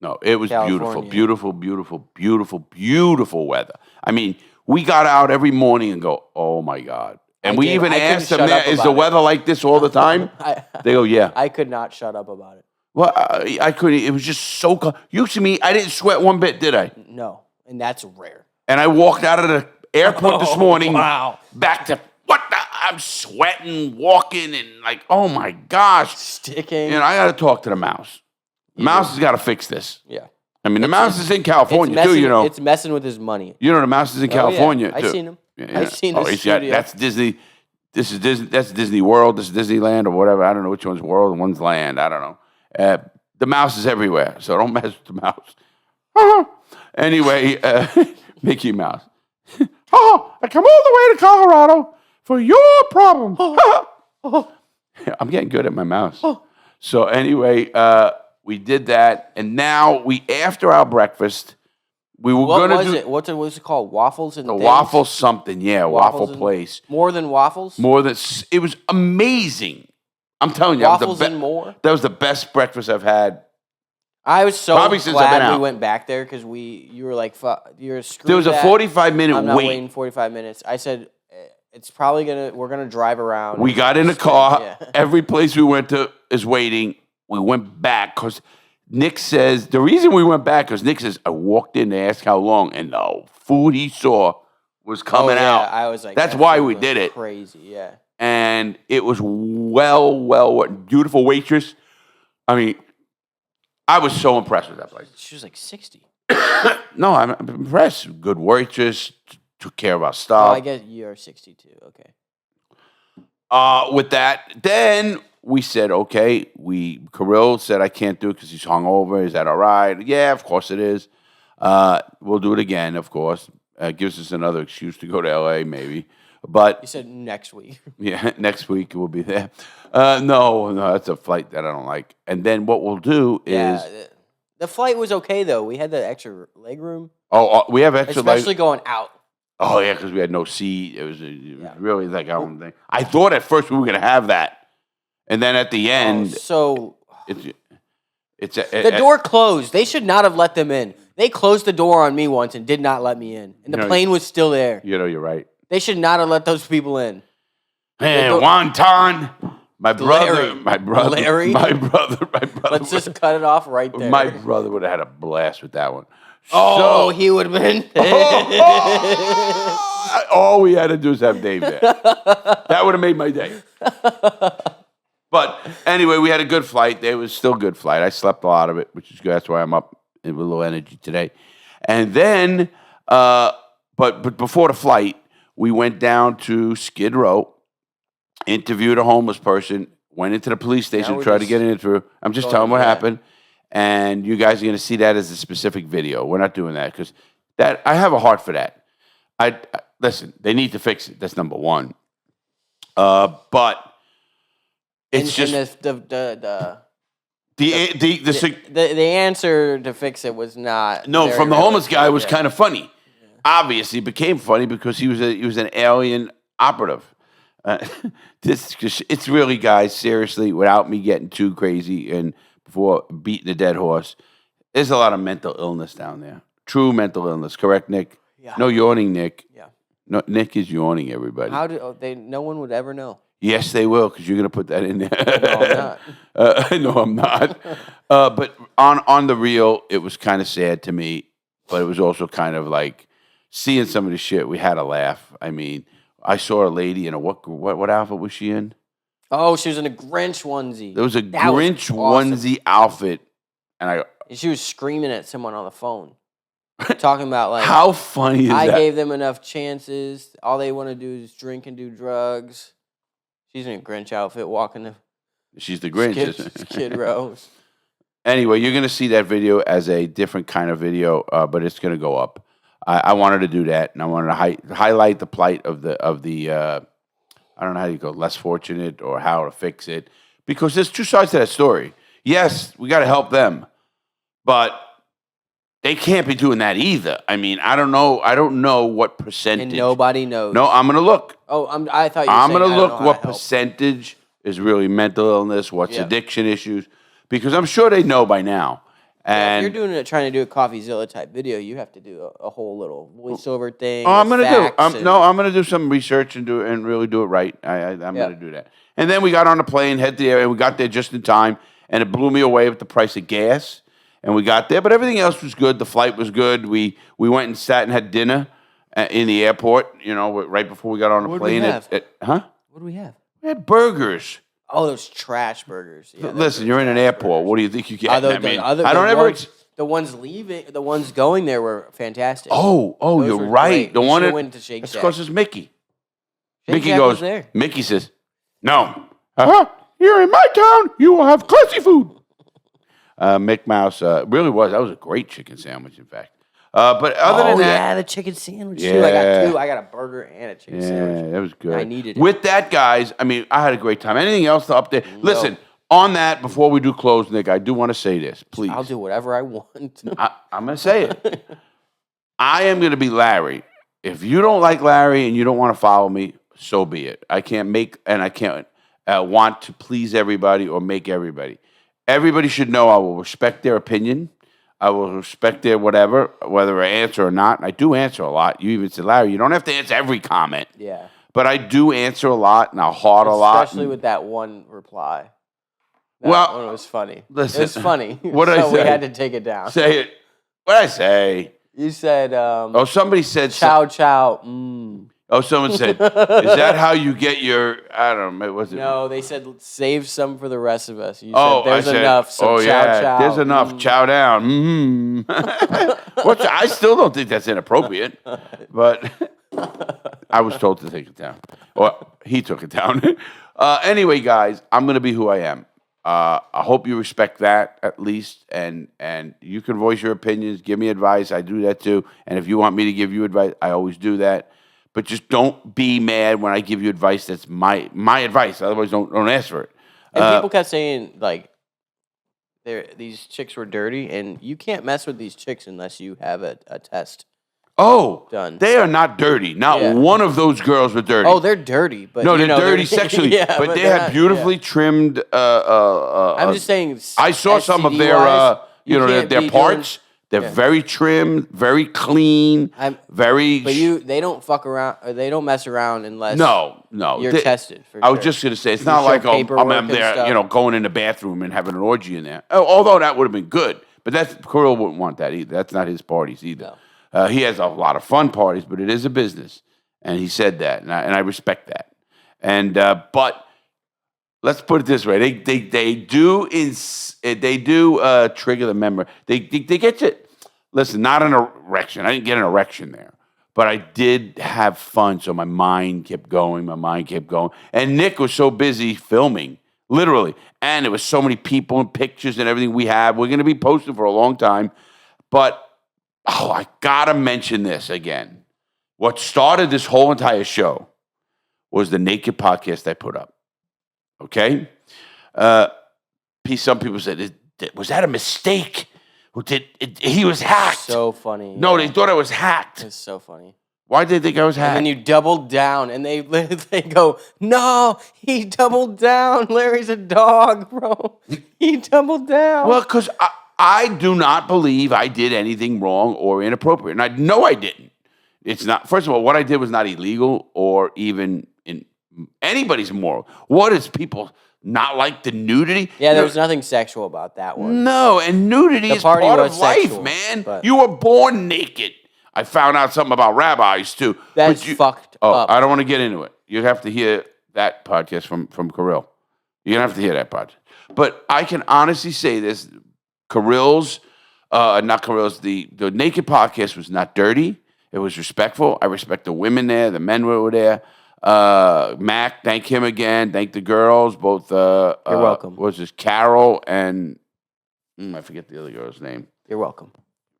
No, it was California. beautiful weather. I mean, we got out every morning and go, oh, my God. And we even asked them, is the weather like this all the time? They go, yeah. I could not shut up about it. Well, I couldn't. It was just so cold. You see me, I didn't sweat one bit, did I? No, and that's rare. And I walked out of the airport this morning. Wow. Back to, I'm sweating, walking, and like, oh, my gosh. Sticking. And I got to talk to the mouse. The mouse has got to fix this. Yeah. I mean, the mouse is in California, too, you know. It's messing with his money. You know, the mouse is in California, yeah. too. I've seen him. Yeah. I've seen his studio. That's Disney. This is Disney. That's Disney World. This is Disneyland or whatever. I don't know which one's world and one's land. I don't know. The mouse is everywhere, so don't mess with the mouse. Anyway, Mickey Mouse. I come all the way to Colorado for your problem. I'm getting good at my mouse. So anyway, we did that, and now after our breakfast, we were going to do... What was it called? Waffles and things? Waffle something, yeah. Waffle place. More than waffles? It was amazing. I'm telling you. Waffles and more? That was the best breakfast I've had. I was so Probably since I've been glad we out. went back there because you were like, you're screwed. There was a 45-minute I'm not wait. waiting 45 minutes. I said, it's probably we're going to drive around. We got in the car. Yeah. Every place we went to is waiting. We went back because Nick says, the reason we went back because Nick says, I walked in to ask how long, and the food he saw was coming out. I was like, that's why we did it. Crazy, yeah. And it was well, beautiful waitress. I mean, I was so impressed with that place. She was like 60. No, I'm impressed. Good waitress, took care of our stuff. Oh, I guess you're 62. Okay. With that, then we said, okay, Kirill said I can't do it because he's hungover. Is that all right? Yeah, of course it is. We'll do it again, of course. Gives us another excuse to go to L.A. maybe. But You said next week. yeah, next week we'll be there. No, that's a flight that I don't like. And then what we'll do is Yeah, the flight was okay though. We had the extra leg room, we have extra especially going out. Oh yeah, because we had no seat. It was really like our own thing. I thought at first we were gonna have that, and then at the end, So it's the door closed. They should not have let them in. They closed the door on me once and did not let me in, and the plane was still there. You know, you're right. They should not have let those people in. Hey, Wonton, my brother, Larry. my brother, Larry? my brother. Let's just cut it off right there. My brother would have had a blast with that one. Oh, he would have been. All we had to do is have Dave there. That would have made my day. But anyway, we had a good flight. It was still a good flight. I slept a lot of it, which is good. That's why I'm up with a little energy today. And then, but before the flight, we went down to Skid Row, interviewed a homeless person, went into the police station, tried to get an interview. I'm just telling what happened. And you guys are going to see that as a specific video. We're not doing that because I have a heart for that. Listen, they need to fix it. That's number one. But it's just the answer to fix it was not from the homeless guy was kind of funny. Yeah. Obviously, it became funny because he was an alien operative. It's really, guys, seriously, without me getting too crazy and before beating a dead horse, there's a lot of mental illness down there. True mental illness, correct, Nick? Yeah. No yawning, Nick. Yeah. No, Nick is yawning, everybody. How do no one would ever know? Yes, they will, because you're going to put that in there. No, I'm not. No, I'm not. But on the real, it was kind of sad to me, but it was also kind of like seeing some of the shit. We had a laugh. I mean, I saw a lady in a what outfit was she in? Oh, she was in a Grinch onesie. There was a That Grinch was awesome. onesie outfit, and she was screaming at someone on the phone, talking about like, how funny is that? I gave them enough chances. All they want to do is drink and do drugs. She's in a Grinch outfit, walking the. She's the Grinch. Skid Row. Anyway, you're going to see that video as a different kind of video, but it's going to go up. I wanted to do that, and I wanted to highlight the plight of the I don't know how you go, less fortunate or how to fix it, because there's two sides to that story. Yes, we got to help them, but they can't be doing that either. I mean, I don't know what percentage. And nobody knows. No, I'm going to look. Oh, I thought you were I'm saying, going to look what how to help. percentage is really mental illness, what's addiction issues, because I'm sure they know by now. And if you're trying to do a CoffeeZilla type video, you have to do a whole little voiceover thing. Oh, I'm going to do. I'm I'm going to do some research and really do it right. I'm going to do that. And then we got on the plane, head to the area. We got there just in time, and it blew me away with the price of gas. And we got there, but everything else was good. The flight was good. We went and sat and had dinner in the airport. You know, right before we got on the plane. What did we have? What do we have? We had burgers. Oh, those trash burgers. Yeah, listen, you're in an airport. What do you think you get? The ones leaving, the ones going there were fantastic. Oh, Those you're were right. great. The We one should've that went to Shake that's Shack. because it's Mickey. Shake Mickey Shack goes. was there. Mickey says, "No, here in my town, you will have classy food." Mick Mouse really was. That was a great chicken sandwich, in fact. But other than that, the chicken sandwich too. I got two. I got a burger and a chicken sandwich. Yeah, that was good. I needed it. With that, guys, I mean, I had a great time. Anything else to update? No. Listen, on that, before we do close, Nick, I do want to say this, please. I'll do whatever I want. I'm going to say it. I am going to be Larry. If you don't like Larry and you don't want to follow me, so be it. I can't want to please everybody or make everybody. Everybody should know I will respect their opinion. I will respect their whatever, whether I answer or not. I do answer a lot. You even said, Larry, you don't have to answer every comment. Yeah. But I do answer a lot, and I'll heart a lot. Especially with that one reply. That one was funny. Listen, it was funny. What did I say? We had to take it down. Say it. What did I say? You said, somebody said... Chow, chow, mmm. Oh, someone said, is that how you get your... I don't know. Was it? No, they said, save some for the rest of us. You said, there's enough, so chow, yeah, chow. There's enough. Chow down. I still don't think that's inappropriate, but I was told to take it down. Or he took it down. Anyway, guys, I'm going to be who I am. I hope you respect that at least, and you can voice your opinions, give me advice. I do that too. And if you want me to give you advice, I always do that. But just don't be mad when I give you advice that's my advice. Otherwise, don't ask for it. And people kept saying, like, these chicks were dirty, and you can't mess with these chicks unless you have a test. Oh, done. They are not dirty. Not one of those girls were dirty. Oh, they're dirty, but no, they're dirty sexually. but they have beautifully trimmed. I'm just saying. I saw some of their, their parts. They're very trimmed, very clean, very. But they don't fuck around. Or they don't mess around unless no, you're tested. For I was just gonna say it's not like I'm there, going in the bathroom and having an orgy in there. Although that would have been good, but Kirill wouldn't want that either. That's not his parties either. No. He has a lot of fun parties, but it is a business, and he said that, and I respect that. And but let's put it this way: they do trigger the member. They get you. Listen, not an erection. I didn't get an erection there, but I did have fun. So my mind kept going. And Nick was so busy filming, literally, and there was so many people and pictures and everything we have. We're going to be posting for a long time, but. Oh, I gotta mention this again. What started this whole entire show was the naked podcast I put up. Okay? Some people said, was that a mistake? He was hacked. So funny. No, they thought I was hacked. It's so funny. Why did they think I was hacked? And then you doubled down, and they go, no, he doubled down. Larry's a dog, bro. He doubled down. Well, because I do not believe I did anything wrong or inappropriate. And I know I didn't. It's not, first of all, what I did was not illegal or even in anybody's moral. What is people not like the nudity? Yeah, there was nothing sexual about that one. No, and nudity is part of life, sexual, man. You were born naked. I found out something about rabbis, too. That's fucked up. I don't want to get into it. You have to hear that podcast from Kirill. You're going to have to hear that podcast. But I can honestly say this. The naked podcast was not dirty. It was respectful. I respect the women there. The men were there. Mac, thank him again. Thank the girls, both. You're welcome. Was this Carol and I forget the other girl's name. You're welcome.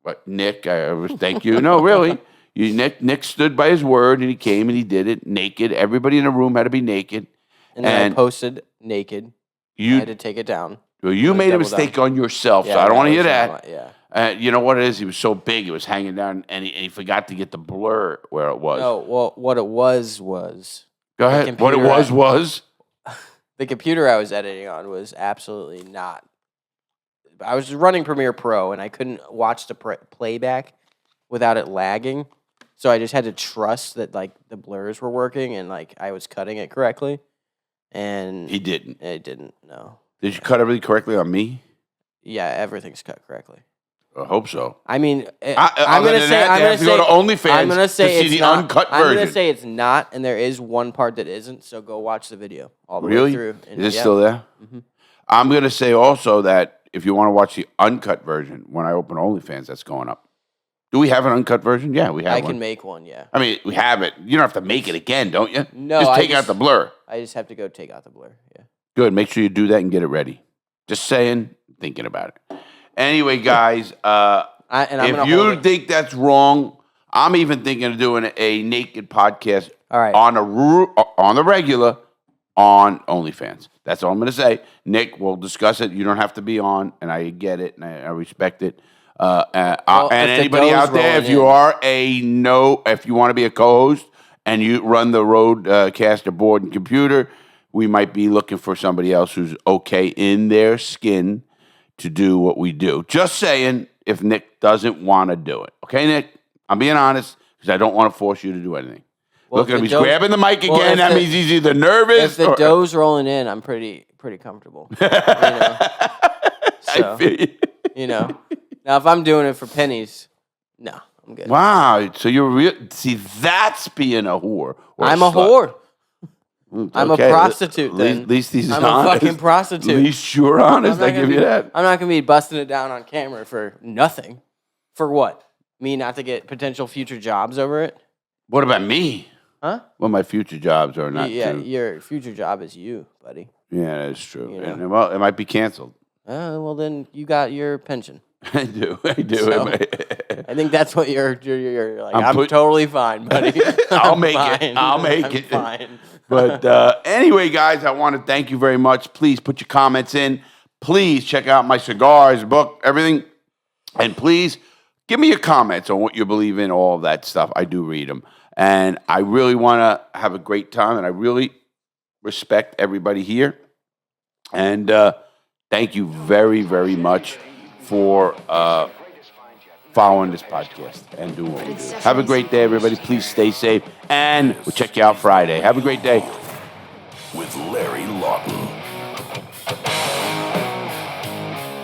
But Nick, thank you. No, really. Nick stood by his word, and he came and he did it naked. Everybody in the room had to be naked. And then I posted naked. I had to take it down. Well, you made a mistake on yourself, so I don't want to hear that. You know what it is? He was so big, it was hanging down, and he forgot to get the blur where it was. No, well, what it was. Go ahead. What it was? The computer I was editing on was absolutely not. I was running Premiere Pro, and I couldn't watch the playback without it lagging. So I just had to trust that, like, the blurs were working and, like, I was cutting it correctly. And he didn't. It didn't, no. Did you cut everything correctly on me? Yeah, everything's cut correctly. I hope so. I mean, I'm going to say, go to OnlyFans I'm gonna say to see the uncut version. I'm going to say it's not, and there is one part that isn't, so go watch the video all the way through. And, is it still there? Mm-hmm. I'm going to say also that if you want to watch the uncut version, when I open OnlyFans, that's going up. Do we have an uncut version? Yeah, we have one. I can make one, yeah. I mean, we have it. You don't have to make it again, don't you? No. Just take out the blur. I just have to go take out the blur, yeah. Good. Make sure you do that and get it ready. Just saying, thinking about it. Anyway, guys, if you think that's wrong, I'm even thinking of doing a naked podcast on the regular on OnlyFans. That's all I'm going to say. Nick, we'll discuss it. You don't have to be on, and I get it, and I respect it. And anybody out there, if you want to be a co-host and you run the Roadcaster board and computer, we might be looking for somebody else who's okay in their skin to do what we do. Just saying, if Nick doesn't want to do it. Okay, Nick? I'm being honest because I don't want to force you to do anything. Well, look at him. He's grabbing the mic again. That means he's either nervous if the dough's rolling in, I'm pretty comfortable. I feel you. You know. Now, if I'm doing it for pennies, no, I'm good. Wow. So you're real. See, that's being a whore. I'm a whore. I'm a prostitute, then. At least he's honest. I'm a fucking prostitute. At least you're honest. I give you that. I'm not going to be busting it down on camera for nothing. For what? Me not to get potential future jobs over it? What about me? Huh? Well, my future jobs are not. Yeah, too. your future job is you, buddy. Yeah, that's true. You know. And, well, it might be canceled. Well, then you got your pension. I do. So, I think that's what you're like. I'm totally fine, buddy. I'll make it. I'll make it. Fine. But anyway, guys, I want to thank you very much. Please put your comments in. Please check out my cigars, book, everything. And please give me your comments on what you believe in, all of that stuff. I do read them. And I really want to have a great time. And I really respect everybody here. And thank you very, very much for following this podcast and doing what we do. Have a great day, everybody. Please stay safe. And we'll check you out Friday. Have a great day. With Larry Lawton.